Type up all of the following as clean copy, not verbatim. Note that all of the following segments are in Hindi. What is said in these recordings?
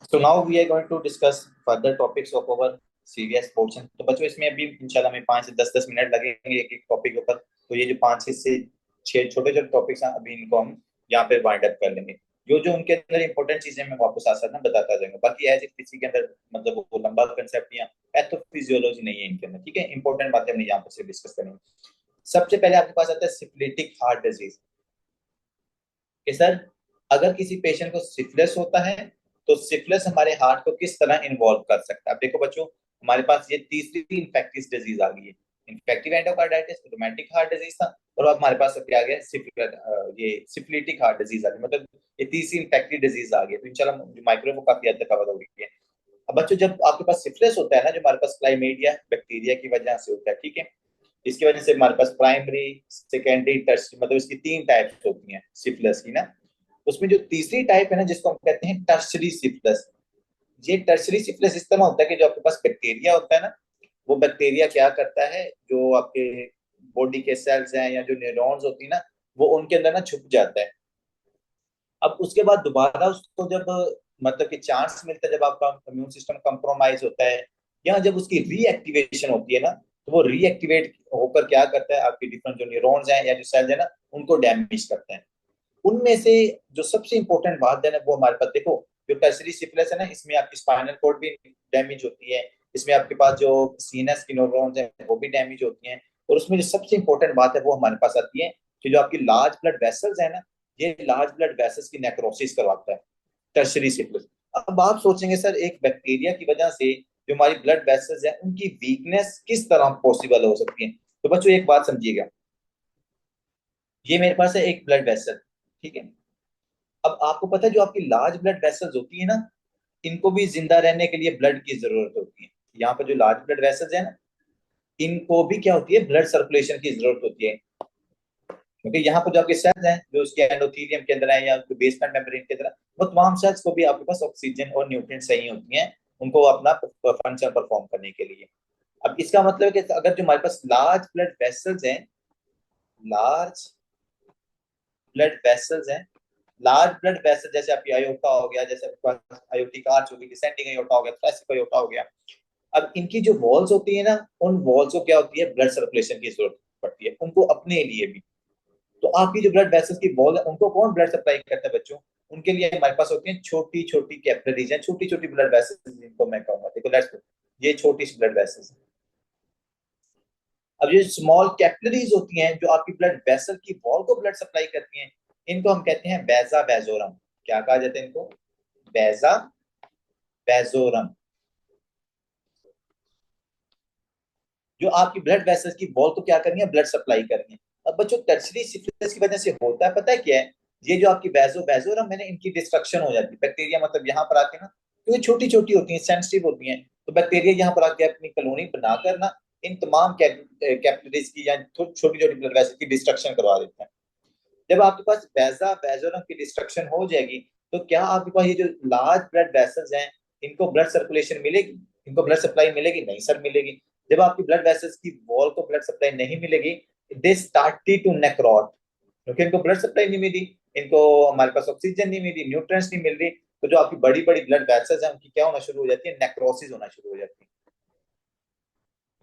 So now we are going to discuss further topics of our CVS portion. तो बच्चों इसमें अभी इंशाल्लाह में 5 से 10 मिनट लगेंगे एक एक टॉपिक के ऊपर। तो ये जो 5 से 6 छोटे छोटे टॉपिक्स हैं अभी इनको हम यहाँ पे वाइंड अप कर लेंगे। जो जो उनके अंदर इंपॉर्टेंट चीजें मैं आपको साथ साथ ना बताता जाऊंगा। बाकी एज इफ किसी के अंदर मतलब वो लंबा कंसेप्ट या पैथोफिजियोलॉजी नहीं है इनके अंदर, ठीक है। इंपॉर्टेंट बातें हम यहाँ पर से डिस्कस करेंगे। सबसे पहले आपके पास आता है सिफिलिटिक हार्ट डिजीज कि सर अगर किसी पेशेंट को सिफिलिस होता है तो सिफिलिस हमारे हार्ट को किस तरह इन्वॉल्व कर सकता है। अब देखो बच्चों, हमारे पास ये तीसरी इन्फेक्टिस डिजीज आ गई है। Infective endocarditis, rheumatic heart disease था, और अब हमारे पास क्या आ गया, ये सिफिलिटिक हार्ट डिजीज आ गई। मतलब ये तीसरी इन्फेक्टिव डिजीज आ गई। तो इंशाल्लाह जो माइक्रो वो काफी हद तक कवर हो गई है। अब बच्चों जब आपके पास सिफिलिस होता है ना, जो हमारे पास क्लाइमेडिया बैक्टीरिया की वजह से होता है, ठीक है। इसकी वजह से हमारे पास प्राइमरी, सेकेंडरी, टर्शियरी, मतलब इसकी 3 टाइप्स होती हैं सिफिलिस की ना। उसमें जो तीसरी टाइप है ना, जिसको हम कहते हैं टर्शरी सिफिलिस। ये टर्शरी सिफिलिस इस तरह होता है कि जो आपके पास बैक्टीरिया होता है ना, वो बैक्टीरिया क्या करता है, जो आपके बॉडी के सेल्स हैं या जो न्यूरॉन्स होती है ना, वो उनके अंदर ना छुप जाता है। अब उसके बाद दोबारा उसको जब मतलब कि चांस मिलता है, जब आपका इम्यून सिस्टम कंप्रोमाइज होता है या जब उसकी रीएक्टिवेशन होती है ना, तो वो रीएक्टिवेट होकर क्या करता है, आपके डिफरेंट जो न्यूरॉन्स हैं या जो सेल्स है ना, उनको डैमेज करता है। उनमें से जो सबसे इंपॉर्टेंट बात है ना, वो हमारे पास देखो, जो टर्सरी सिफिलिस है ना, इसमें आपकी स्पाइनल कॉर्ड भी डैमेज होती है। इसमें आपके पास जो सीनस की न्यूरॉन्स है वो भी डैमेज होती हैं। और उसमें जो सबसे इंपॉर्टेंट बात है वो हमारे पास आती है कि जो आपकी लार्ज ब्लड वेसल्स है ना, ये लार्ज ब्लड वेसल्स की नेक्रोसिस करवाता है टर्सरी सिफिलिस। अब आप सोचेंगे सर एक बैक्टीरिया की वजह से जो हमारी ब्लड वेसल्स है उनकी वीकनेस किस तरह पॉसिबल हो सकती है। तो बच्चों एक बात समझिएगा, ये मेरे पास है एक ब्लड वेसल, ठीक है। अब आपको पता है जो आपकी लार्ज ब्लड वेसल्स होती है ना, इनको भी जिंदा रहने के लिए ब्लड की जरूरत होती है। यहाँ पर जो लार्ज ब्लड वेसल्स है ना, इनको भी क्या होती है, ब्लड सर्कुलेशन की जरूरत होती है। क्योंकि यहाँ पर जो आपके सेल्स हैं जो उसके एंडोथेलियम के अंदर है या बेसमेंट मेम्ब्रेन के अंदर, वो तमाम सेल्स को भी आपके पास ऑक्सीजन और न्यूट्रिएंट्स चाहिए होती हैं उनको अपना फंक्शन परफॉर्म करने के लिए। अब इसका मतलब है कि अगर जो हमारे पास लार्ज ब्लड वेसल्स हैं, लार्ज ब्लड वेसल्स हैं, लार्ज ब्लड वेसल जैसे आपकी अयोटा हो गया, जैसे आपके पास अयोटिक आर्च हो गई, डिसेंडिंग अयोटा हो गया, थोरैसिक अयोटा हो गया। अब इनकी जो वॉल्स होती है ना, उन वॉल्स को क्या होती है, ब्लड सर्कुलेशन की जरूरत पड़ती है उनको अपने लिए भी। तो आपकी जो ब्लड वेसल्स की वॉल है उनको कौन ब्लड सप्लाई करता है बच्चों, उनके लिए हमारे पास होती है छोटी छोटी कैपिलरीज हैं, छोटी छोटी ब्लड वेसल्स जिनको मैं कहूंगा। देखो लेट्स, ये छोटी सी ब्लड वेसल्स। अब ये स्मॉल कैपिलरीज होती हैं जो आपकी ब्लड वेसल की वॉल को ब्लड सप्लाई करती हैं, इनको हम कहते हैं वेजा वेजोरम। क्या कहा जाता है इनको, वेजा वेजोरम। जो आपकी ब्लड वेसल्स की वॉल को क्या करनी है, ब्लड सप्लाई करनी है। अब बच्चों टर्सरी सिफिलिस की वजह से होता है पता है क्या है, ये जो आपकी वेजो वेजोरम है ना, इनकी डिस्ट्रक्शन हो जाती है। बैक्टीरिया मतलब यहाँ पर आके ना, क्योंकि छोटी छोटी होती हैं, सेंसिटिव होती हैं, तो बैक्टीरिया यहाँ पर आके अपनी कॉलोनी बनाकर ना इन तमाम कैपिलरीज की या छोटी छोटी ब्लड वेसल की डिस्ट्रक्शन करवा देते हैं। जब आपके पास वेजा वेजोरम की डिस्ट्रक्शन हो जाएगी, तो क्या आपके पास ये जो लार्ज ब्लड वेसल्स हैं, इनको ब्लड सर्कुलेशन मिलेगी, इनको ब्लड सप्लाई मिलेगी? नहीं सर मिलेगी। जब आपकी ब्लड वेसल्स की वॉल को ब्लड सप्लाई नहीं मिलेगी, दे स्टार्टेड टू नेक्रोट, क्योंकि इनको ब्लड सप्लाई नहीं मिली, इनको हमारे पास ऑक्सीजन नहीं मिली, न्यूट्रिएंट्स नहीं मिल रही। तो जो आपकी बड़ी बड़ी ब्लड वेसल्स हैं उनकी क्या होना शुरू हो जाती है, नेक्रोसिस होना शुरू हो जाती है।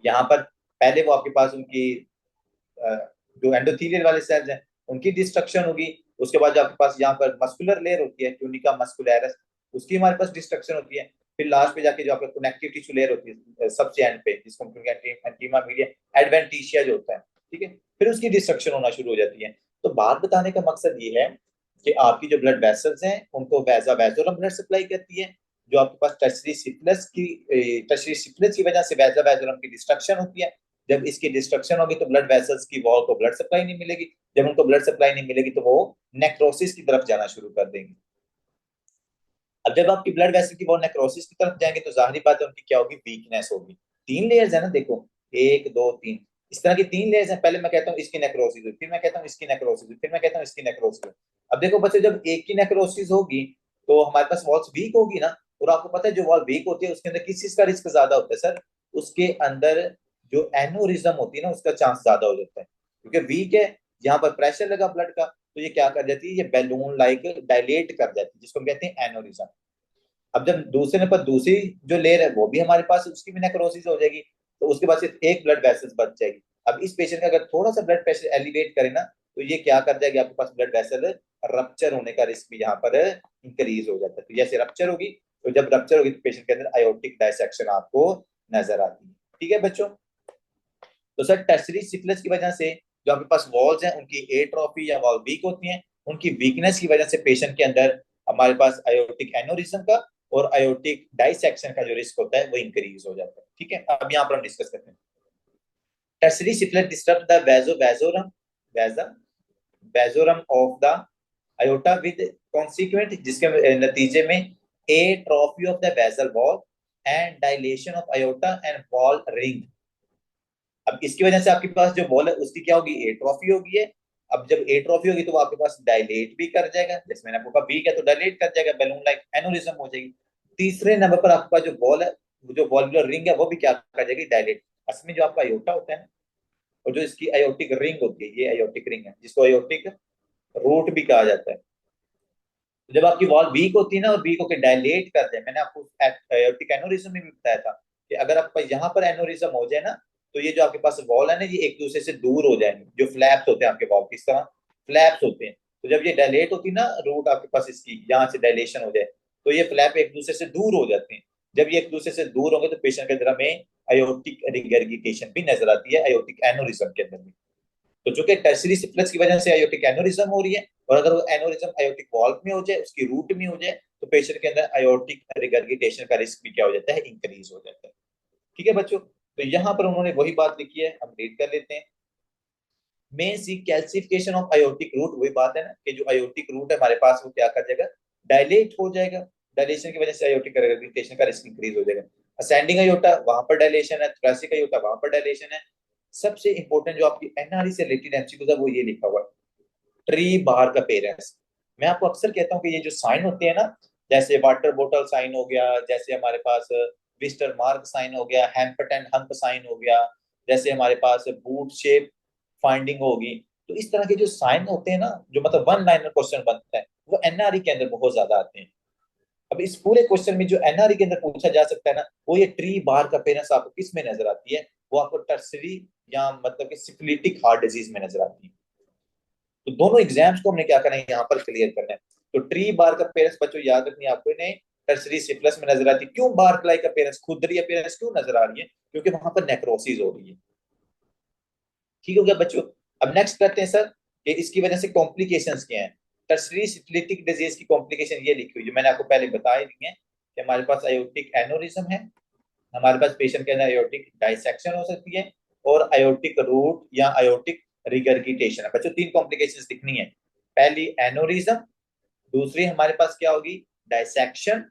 यहाँ पर पहले वो आपके पास उनकी जो एंडोथेलियल वाले सेल्स हैं उनकी डिस्ट्रक्शन होगी। उसके बाद जो आपके पास यहाँ पर मस्कुलर लेयर होती है, ट्यूनिका मस्कुलैरस, उसकी हमारे पास डिस्ट्रक्शन होती है। फिर लास्ट पे जाके जो आपका कनेक्टिव टिश्यू लेयर होती है सबसे एंड पे, जिसको हम एंटीमा मीडिया एडवेंटिशिया जो होता है, ठीक है, फिर उसकी डिस्ट्रक्शन होना शुरू हो जाती है। तो बात बताने का मकसद ये है कि आपकी जो ब्लड वेसल्स हैं उनको वेजा वेजोरम ब्लड सप्लाई करती है। जो आपके पास टर्सरी सिफिलिस की वजह से वेजा वेजोरम की डिस्ट्रक्शन होती है। जब इसकी डिस्ट्रक्शन होगी तो ब्लड वेसल्स की वॉल को ब्लड सप्लाई नहीं मिलेगी। जब उनको ब्लड सप्लाई नहीं मिलेगी तो वो नेक्रोसिस की तरफ जाना शुरू कर देंगे। अब जब आपकी ब्लड वेसल की वॉल नेक्रोसिस की तरफ जाएंगे तो जाहिर बात है उनकी क्या होगी, वीकनेस होगी। 3 लेयर्स है ना, देखो, 1 2 3, इस तरह की 3 लेयर्स हैं। पहले मैं कहता हूँ इसकी नेक्रोसिस हुई, फिर मैं कहता हूँ इसकी नेक्रोसिस हुई, फिर मैं कहता हूँ इसकी नेक्रोसिस हुई। अब देखो बच्चे, जब एक की नेक्रोसिस होगी तो हमारे पास वॉल्स वीक होगी ना। और आपको पता है जो वॉल वीक होती है उसके अंदर किस चीज का रिस्क ज्यादा होता है सर, उसके अंदर जो एनोरिज्म होती है ना उसका चांस ज्यादा हो जाता है। क्योंकि वीक है, यहाँ पर प्रेशर लगा ब्लड का, तो ये क्या कर जाती है, ये बैलून लाइक डायलेट कर जाती है, जिसको हम कहते हैं एनोरिज्म। अब जब दूसरे नंबर पर दूसरी जो लेयर है वो भी हमारे पास, उसकी भी नेक्रोसिस हो जाएगी, तो उसके बाद सिर्फ एक ब्लड वेसल्स बच जाएगी। अब इस पेशेंट का अगर थोड़ा सा ब्लड प्रेशर एलिवेट करे ना, तो ये क्या कर जाएगी, आपके पास ब्लड वेसल रप्चर होने का रिस्क भी यहाँ पर इंक्रीज हो जाता है। तो जैसे रप्चर होगी, तो जब रप्चर होगी तो पेशेंट के अंदर आयोटिक डायसेक्शन आपको नजर आती है। ठीक है बच्चों। तो सर टर्सरी सिफिलिस की वजह से जो आपके पास वॉल्स हैं उनकी एट्रोफी या वॉल वीक होती हैं, उनकी वीकनेस की वजह से पेशेंट के अंदर हमारे पास आयोटिक एनोरिज्म का और आयोटिक डाइसेक्शन का जो रिस्क होता है वो इंक्रीज हो जाता है। ठीक है, अब यहाँ पर हम डिस्कस करते हैं। Tertiary syphilis disturb the vasorum of the aorta with consequent, जिसके नतीजे में atrophy of the vessel wall and dilation of aorta and wall ring. अब इसकी वजह से आपके पास जो बॉल है उसकी क्या होगी, एट्रोफी होगी है। अब जब एट्रोफी होगी तो वो आपके पास डायलेट भी कर जाएगा, जैसे मैंने आपको कहा वीक है तो डायलेट कर जाएगा, बैलून लाइक एनोरिज्म हो जाएगी। तीसरे नंबर पर आपका जो बॉल है, जो वॉल्वुलर रिंग है वो भी क्या कर जाएगी, डायलेट। असल में जो आपका आयोटा होता है ना, और जो इसकी आयोटिक रिंग होती है, ये आयोटिक रिंग है जिसको आयोटिक रूट भी कहा जाता है। तो जब आपकी वॉल वीक होती है ना और वीक होकर डायलेट कर जाए, मैंने आपको आयोटिक एनोरिज्म में भी बताया था कि अगर आपका यहाँ पर एनोरिज्म हो जाए ना, तो ये जो आपके पास वॉल है ना, ये एक दूसरे से दूर हो जाएंगे। जो फ्लैप्स होते हैं आपके वॉल किस तरह फ्लैप्स होते हैं, तो जब ये डायलेट होती है ना रूट आपके पास, इसकी यहाँ से डायलेशन हो जाए, तो ये फ्लैप एक दूसरे से दूर हो जाते हैं। जब ये एक दूसरे से दूर होंगे तो पेशेंट के अंदर में आयोटिक रिगर्गिटेशन भी नजर आती है, आयोटिक एनोरिज्म के अंदर भी। तो चूंकि टर्सरी सिफिलिस की वजह से आयोटिक एनोरिज्म हो रही है, और अगर वो एनोरिज्म आयोटिक वॉल्व में हो जाए, उसकी रूट में हो जाए, तो पेशेंट के अंदर आयोटिक रिगर्गिटेशन का रिस्क भी क्या हो जाता है, इंक्रीज हो जाता है। ठीक है बच्चों, तो यहाँ पर उन्होंने वही बात लिखी है, हम रीड कर लेते हैं। Main see calcification of aortic root, वही बात है ना कि जो आयोटिक रूट है हमारे पास वो क्या कर जाएगा, डायलेट हो जाएगा। डायलेशन की वजह से आयोटिक रिगर्गिटेशन का रिस्क इंक्रीज हो जाएगा। असेंडिंग आयोटा वहां पर डायलेशन है, थोरैसिक आयोटा वहां पर डायलेशन है। सबसे इंपॉर्टेंट जो आपकी एनआरई से रिलेटेड एमसीक्यू था वो ये लिखा हुआ है, ट्री बार का पेरेंट्स। मैं आपको अक्सर कहता हूँ कि ये जो साइन होते हैं ना, जैसे वाटर बोतल साइन हो गया, जैसे हमारे पास विस्टर मार्क साइन हो गया, हैम्पट एंड हम्प साइन हो गया, जैसे हमारे पास बूट शेप फाइंडिंग होगी, तो इस तरह के जो साइन होते हैं ना, जो मतलब वन लाइनर क्वेश्चन बनता है, वो एनआरई के अंदर बहुत ज्यादा आते हैं। अब इस पूरे क्वेश्चन में जो एनआरई के अंदर पूछा जा सकता है ना, वो ये ट्री बार का पेरेंट्स आपको किस में नजर आती है, वो आपको टर्सरी या मतलब कि सिफिलिटिक हार्ट डिजीज में नजर आती है। तो दोनों एग्जाम्स को हमने क्या करना है, यहाँ पर क्लियर करना है। तो ट्री बार्क अपेयरेंस बच्चों याद रखनी है आपको, इन्हें टर्सरी सिफिलिस में नजर आती है। क्यों बार्क लाइक अपेयरेंस, खुरदरी अपेयरेंस क्यों नजर आ रही है, क्योंकि वहां पर नेक्रोसिस हो रही है। ठीक हो गया बच्चों। अब नेक्स्ट करते हैं सर कि इसकी वजह से कॉम्प्लिकेशंस क्या है। टर्सरी सिफिलिटिक डिजीज की कॉम्प्लिकेशन ये लिखी हुई जो मैंने आपको पहले बताई दी है कि हमारे पास आयोटिक एनोरिज्म है, हमारे पास पेशेंट के अंदर आयोटिक डाइसेक्शन हो सकती है, और आयोटिक रूट या आयोटिक रिगर्गिटेशन है। बच्चों तीन कॉम्प्लिकेशंस लिखनी है, पहली एनोरिज्म, दूसरी हमारे पास क्या होगी, डाइसेक्शन,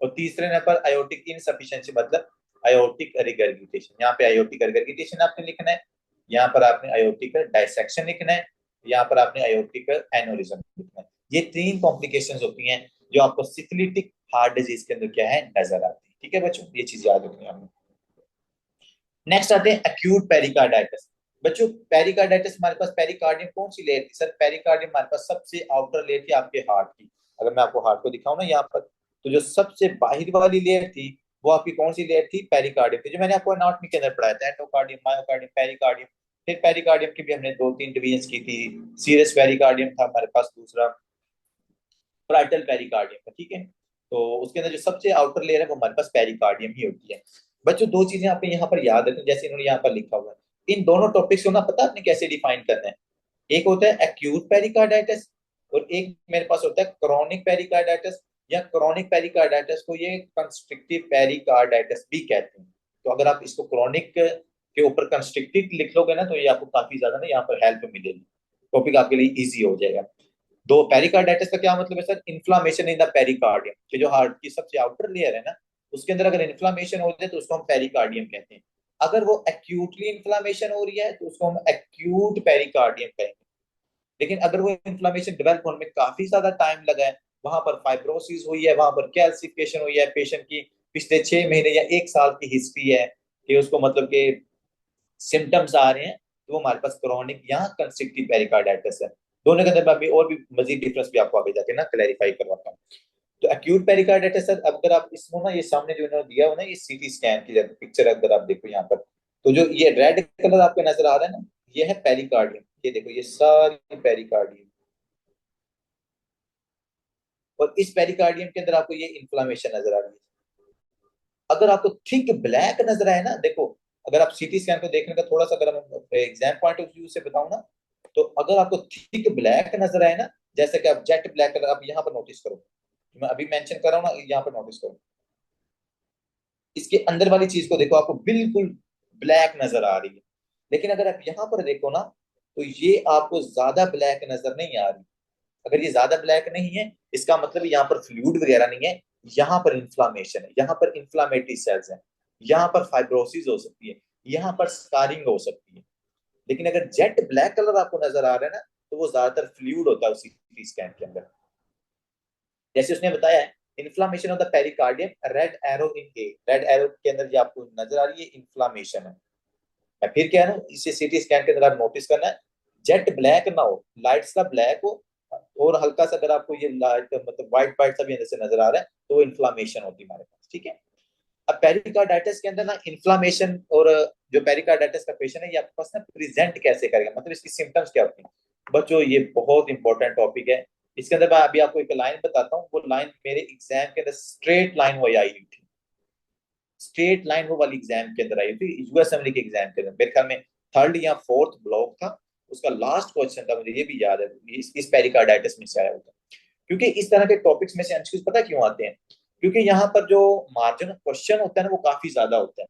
और तीसरे नंबर आयोटिक इनसफिशिएंसी मतलब आयोटिक रिगर्गिटेशन। यहाँ पे आयोटिक रिगर्गिटेशन आपने लिखना है, यहाँ पर आपने आयोटिक डाइसेक्शन लिखना है, यहाँ पर आपने आयोटिक एनोरिज्म लिखना है। ये तीन कॉम्प्लिकेशंस होती हैं जो आपको सिफिलिटिक हार्ट डिजीज के अंदर क्या है नजर आती है। ठीक है बच्चों, ये चीज याद रखनी है आपने। नेक्स्ट आते हैं एक्यूट पेरिकार्डाइटिस। बच्चों पेरिकार्डाइटिस हमारे पास पेरिकार्डियम कौन सी लेयर थी सर, पेरिकार्डियम हमारे पास सबसे आउटर लेयर थी आपके हार्ट की। अगर मैं आपको हार्ट को दिखाऊं ना यहाँ पर, तो जो सबसे बाहर वाली लेयर थी वो आपकी कौन सी लेयर थी, पेरिकार्डियम थी, जो मैंने आपको एनाटॉमी के अंदर पढ़ाया था, एंडोकार्डियम, मायोकार्डियम, पेरिकार्डियम। फिर पेरिकार्डियम की भी हमने दो तीन डिवीजन की थी, सीरस पेरिकार्डियम था हमारे पास, दूसरा पार्टल पेरिकार्डियम था। ठीक है, तो उसके अंदर जो सबसे आउटर लेयर है वो हमारे पास पेरिकार्डियम ही होती है। बच्चों दो चीजें आपने यहाँ पर याद रखनी, जैसे इन्होंने यहाँ पर लिखा हुआ है, इन दोनों टॉपिक्स को ना पता आपने कैसे डिफाइन करना है। एक होता है एक्यूट पेरिकार्डाइटिस, और एक मेरे पास होता है क्रॉनिक पेरिकार्डाइटिस, या क्रॉनिक पेरिकार्डाइटिस को ये कंस्ट्रिक्टिव पेरिकार्डाइटिस भी कहते हैं। तो अगर आप इसको क्रॉनिक के ऊपर कंस्ट्रिक्टिव लिख लोगे ना, तो ये आपको काफी ज्यादा ना यहाँ पर हेल्प मिलेगी, टॉपिक आपके लिए इजी हो जाएगा। दो पेरिकार्डाइटिस का क्या मतलब है sir, inflammation in the pericardium, कि जो हार्ट की सबसे आउटर लेयर है ना उसके अंदर अगर इन्फ्लामेशन हो जाए तो उसको हम पेरिकार्डियम कहते हैं। अगर वो एक्यूटली इन्फ्लामेशन हो रही है तो उसको हम एक्यूट पेरिकार्डियम कहेंगे। लेकिन अगर वो इन्फ्लामेशन डेवलप होने में काफी ज्यादा टाइम लगा है, वहां पर फाइब्रोसिस हुई है, वहां पर कैल्सिफिकेशन हुई है, पेशेंट की पिछले 6 महीने या एक साल की हिस्ट्री है कि उसको मतलब कि सिम्टम्स आ रहे हैं, तो वो हमारे पास क्रॉनिक या कंस्ट्रिक्टिव पेरिकार्डाइटिस है। दोनों के अंदर मैं अभी और भी मजीद डिफरेंस भी आपको आगे जाके ना क्लैरिफाई करवाता हूँ। तो एक्यूट पेरिकार्डाइटिस सर, अगर आप इसको ना, ये सामने जो इन्होंने दिया हो ना, ये सीटी स्कैन की पिक्चर अगर आप देखो यहाँ पर, तो जो ये रेड कलर आपको नजर आ रहा है ना, ये है पेरिकार्डियम। ये देखो ये सारी पेरिकार्डियम, और इस पेरिकार्डियम के अंदर आपको ये इन्फ्लामेशन नजर आ रही है। अगर आपको थिक ब्लैक नजर आए ना, देखो अगर आप सीटी स्कैन को देखने का थोड़ा सा, अगर हम एग्जाम पॉइंट ऑफ व्यू से बताऊं ना, तो अगर आपको थिक ब्लैक नजर आए ना, जैसे कि आप जेट ब्लैक कलर आप यहाँ पर नोटिस करो, मैं अभी मेंशन कर रहा हूँ ना, यहाँ पर नोटिस करो, इसके अंदर वाली चीज को देखो, आपको बिल्कुल ब्लैक नजर आ रही है। लेकिन अगर आप यहाँ पर देखो ना, तो ये आपको ज्यादा ब्लैक नजर नहीं आ रही। अगर ये ज्यादा ब्लैक नहीं है, इसका मतलब यहाँ पर फ्लूइड वगैरह नहीं है, यहाँ पर इन्फ्लामेशन है, यहाँ पर इन्फ्लामेटरी सेल्स हैं, यहाँ पर फाइब्रोसिस हो सकती है, यहाँ पर स्कारिंग हो सकती है। लेकिन अगर जेट ब्लैक कलर आपको नजर आ रहा है ना, तो वो ज्यादातर फ्लूइड होता है उसी स्कैन के अंदर। जैसे उसने बताया है, inflammation of the pericardium, red arrow in A, red arrow के अंदर ये आपको नजर आ रही है, इन्फ्लामेशन है। मैं फिर कह रहा हूँ, इसे सीटी स्कैन के अंदर आप नोटिस करना है, जेट ब्लैक ना हो, लाइट सा ब्लैक हो, और हल्का सा अगर आपको ये लाइट मतलब व्हाइट व्हाइट सा भी अंदर से नजर आ रहा है, तो वो इन्फ्लामेशन होती है हमारे पास, ठीक है। अब पेरिकार्डाइटिस के अंदर ना इन्फ्लामेशन, और जो पेरिकार्डाइटिस का पेशेंट है, ये आपके पास ना प्रेजेंट कैसे करेगा, मतलब इसकी सिम्टम्स क्या होती है। बच्चों ये बहुत इंपॉर्टेंट टॉपिक है। इसके अंदर मैं अभी आपको एक लाइन बताता हूँ, वो लाइन मेरे एग्जाम के अंदर स्ट्रेट लाइन वही आई हुई थी, स्ट्रेट लाइन वो वाली एग्जाम के अंदर आई थी, यूएस असेंबली के एग्जाम के अंदर, मेरे ख्याल में थर्ड या फोर्थ ब्लॉक था, उसका लास्ट क्वेश्चन था, मुझे ये भी याद है, इस पेरिकार्डाइटिस में से आया होता। क्योंकि इस तरह के टॉपिक्स में से एमसीक्यूज पता क्यों आते हैं, क्योंकि यहाँ पर जो मार्जिन क्वेश्चन होता है ना, वो काफी ज्यादा होता है,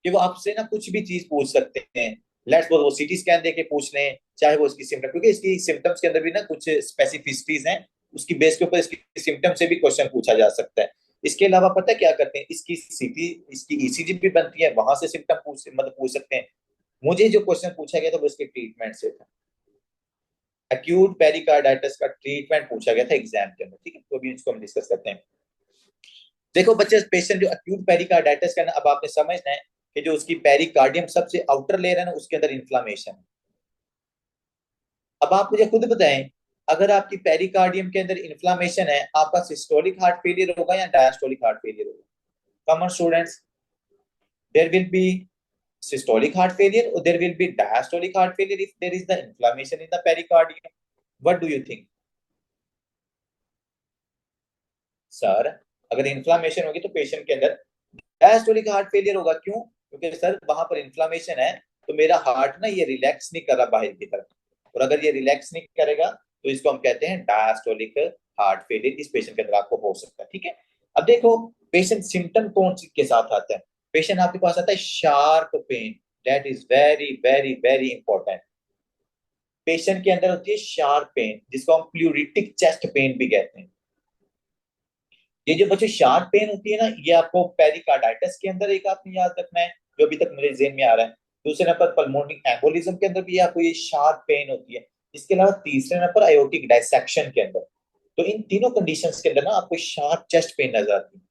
कि वो आपसे ना कुछ भी चीज पूछ सकते हैं। लेट्स वो सीटी स्कैन देके पूछ लें, चाहे वो इसकी सिम्टम, क्योंकि इसकी सिम्टम्स के अंदर भी ना कुछ स्पेसिफिसिटीज हैं, उसकी बेस के ऊपर इसकी सिम्टम से भी क्वेश्चन पूछा जा सकता है। इसके अलावा पता है क्या करते हैं, इसकी सीटी, इसकी ईसीजी भी बनती है, वहां से सिम्टम पूछ मतलब पूछ सकते हैं। मुझे जो क्वेश्चन पूछा गया था वो इसके ट्रीटमेंट से था, एक्यूट पेरिकार्डाइटिस का ट्रीटमेंट पूछा गया था एग्जाम के अंदर, ठीक है। तो अभी इसको हम डिस्कस करते हैं। देखो बच्चे, पेशेंट जो एक्यूट पेरिकार्डाइटिस का ना, अब आपने समझना है कि जो उसकी पेरिकार्डियम सबसे आउटर लेयर है ना, उसके अंदर इन्फ्लामेशन है। अब आप मुझे खुद बताएं, अगर आपकी पेरिकार्डियम के अंदर इन्फ्लामेशन है, आपका सिस्टोलिक हार्ट फेलियर होगा या डायस्टोलिक हार्ट फेलियर होगा? Come on students, there will be systolic heart failure or there will be diastolic heart failure if there is the inflammation in the pericardium. What do you think, sir? अगर इन्फ्लामेशन होगी तो पेशेंट के अंदर डायस्टोलिक हार्ट फेलियर होगा, क्यों? क्योंकि सर वहां पर इन्फ्लामेशन है, तो मेरा हार्ट ना ये रिलैक्स नहीं कर रहा बाहर की तरफ, और अगर ये रिलैक्स नहीं करेगा तो इसको हम कहते हैं डायस्टोलिक हार्ट फेलियर, इस पेशेंट के अंदर आपको हो सकता है, ठीक है। अब देखो, पेशेंट सिम्टम कौन सी के साथ आता है? पेशेंट आपके पास आता है sharp pain, that is very very very important. Patient के अंदर होती है शार्प पेन, जिसको हम प्लूरिटिक चेस्ट पेन भी कहते हैं। ये जो बच्चे शार्प पेन होती है ना, ये आपको पेरिकार्डाइटिस के अंदर एक आपने याद रखना है, जो अभी तक मेरे जेहन में आ रहा है। दूसरे नंबर पल्मोनिक एम्बोलिज्म के अंदर भी आपको ये शार्प पेन होती है। इसके अलावा तीसरे नंबर आयोटिक डायसेक्शन के अंदर। तो इन तीनों कंडीशंस के अंदर ना आपको शार्प चेस्ट पेन नजर आती है।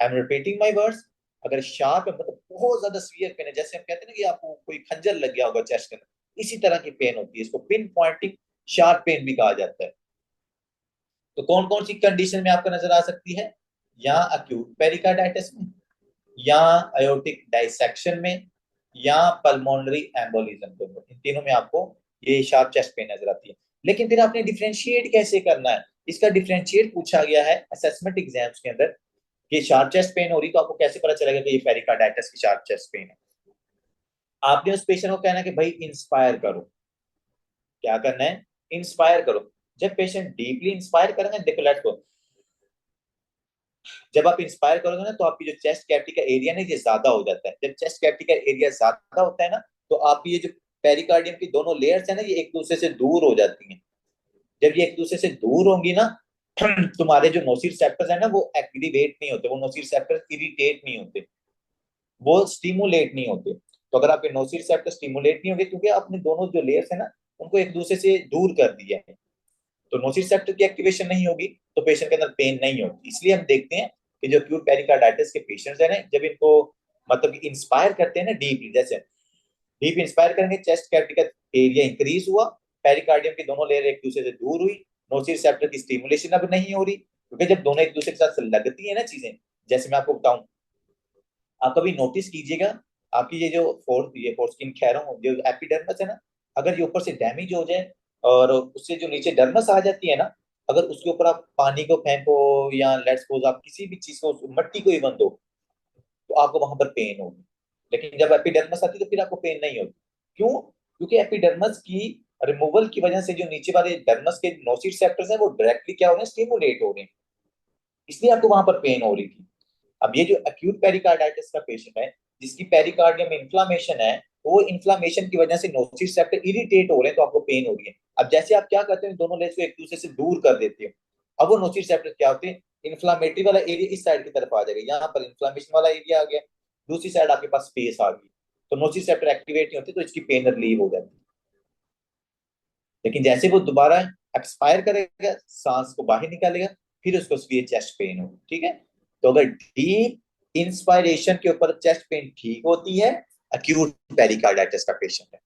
I am repeating my words, अगर शार्प मतलब बहुत ज्यादा सीवियर पेन है, जैसे हम कहते हैं ना कि आपको कोई खंजर लग गया होगा चेस्ट के अंदर, इसी तरह की पेन होती है, इसको पिन पॉइंटिंग शार्प पेन भी कहा जाता है। तो कौन कौन सी कंडीशन में आपको नजर आ सकती है? या अक्यूट पेरिकार्डाइटिस में, या आयोटिक डाइसेक्शन में, या पल्मोनरी एम्बोलिज्म के अंदर, इन तीनों में आपको ये शार्प चेस्ट पेन नजर आती है। लेकिन फिर आपने डिफरेंशिएट कैसे करना है? इसका डिफरेंशिएट पूछा गया है असेसमेंट एग्जाम्स के अंदर, कि शार्प चेस्ट पेन हो रही तो आपको कैसे पता चलेगा कि ये पेरिकार्डाइटिस की शार्प चेस्ट पेन है? आपने उस पेशेंट को कहना है कि भाई इंस्पायर करो। क्या करना है? इंस्पायर करो। जब पेशेंट डीपली इंस्पायर करेंगे, देखो लेट्स गो, जब आप इंस्पायर करोगे ना, तो आपकी जो चेस्ट कैविटी का एरिया ना, ये ज्यादा हो जाता है। जब चेस्ट कैविटी का एरिया ज्यादा होता है ना, तो आपकी ये जो पेरिकार्डियम की दोनों लेयर्स है ना, ये एक दूसरे से दूर हो जाती हैं। जब ये एक दूसरे से दूर होंगी ना, तुम्हारे जो नोसिसेप्टर्स है ना, वो एक्टिवेट नहीं होते, वो नोसिसेप्टर्स इरिटेट नहीं होते, वो स्टिमुलेट नहीं होते। तो अगर आपके नोसिसेप्टर स्टिमुलेट नहीं होंगे, क्योंकि आपने दोनों जो लेयर्स है ना, उनको एक दूसरे से दूर कर दिया है, तो नोसिसेप्टर की एक्टिवेशन नहीं होगी, तो पेशेंट के अंदर पेन नहीं होगी। इसलिए हम देखते हैं कि जो एक्यूट पेरिकार्डाइटिस के पेशेंट्स हैं ना, जब इनको मतलब इंस्पायर करते हैं ना डीपली, जैसे डीप इंस्पायर करेंगे, चेस्ट कैविटी का एरिया इंक्रीज हुआ, पेरिकार्डियम की दोनों लेयर एक दूसरे से दूर हुई, नोसिसेप्टर की स्टिमुलेशन अब नहीं हो रही, क्योंकि जब दोनों एक दूसरे के साथ लगती है ना चीजें, जैसे मैं आपको बताऊं, आप कभी नोटिस कीजिएगा, आपकी ये फोर स्किन कह रहा हूँ, जो एपिडर्मस है ना, अगर ये ऊपर से डैमेज हो जाए और उससे जो नीचे डर्मस आ जाती है ना, अगर उसके ऊपर आप पानी को फेंको या लेट्स सपोज आप किसी भी चीज को, मट्टी को ही बंद दो, तो आपको वहां पर पेन होगी। लेकिन जब एपिडर्मस आती है तो फिर आपको पेन नहीं होती। क्यों? क्योंकि एपिडर्मस की रिमूवल की वजह से जो नीचे वाले डर्मस के नोसिड सेप्टर्स हैं वो डायरेक्टली क्या हो रहे हैं, स्टिमुलेट हो रहे हैं, इसलिए आपको वहां पर पेन हो रही थी। अब ये जो एक्यूट पेरिकार्डाइटिस का पेशेंट है, जिसकी पेरिकार्डियम में इन्फ्लामेशन है, तो वो इन्फ्लामेशन की वजह से नोसिड सेप्टर इरिटेट हो रहे हैं, तो आपको पेन हो रही है। अब जैसे आप क्या करते हैं, दोनों लेंस को एक दूसरे से दूर कर देते हो, अब वो नोसिड सेप्टर क्या होते हैं, इन्फ्लामेटरी वाला एरिया इस साइड की तरफ आ जाएगा, यहाँ पर इन्फ्लामेशन वाला एरिया आ गया, दूसरी साइड आपके पास स्पेस आ गई, तो नोसिड सेप्टर एक्टिवेट नहीं होती, तो इसकी पेन रिलीव हो जाती है। लेकिन जैसे वो दोबारा एक्सपायर करेगा, सांस को बाहर निकालेगा, फिर उसको सीवियर चेस्ट पेन होगी। ठीक है, तो अगर डीप इंस्पायरेशन के ऊपर चेस्ट पेन ठीक होती है, अक्यूट पेरिकार्डाइटिस का पेशेंट है।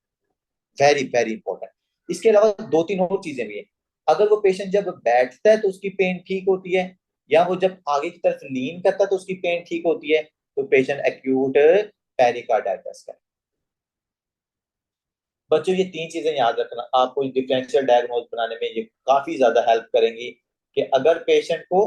Very very important. इसके अलावा दो तीन और चीजें भी है। अगर वो पेशेंट जब बैठता है तो उसकी पेन ठीक होती है, या वो जब आगे की तरफ लीन करता है तो उसकी पेन ठीक होती है, तो पेशेंट एक्यूट पेरिकार्डाइटिस का। बच्चों ये तीन चीजें याद रखना, आपको डिफरेंशियल डायग्नोज बनाने में ये काफी ज्यादा हेल्प करेंगी, कि अगर पेशेंट को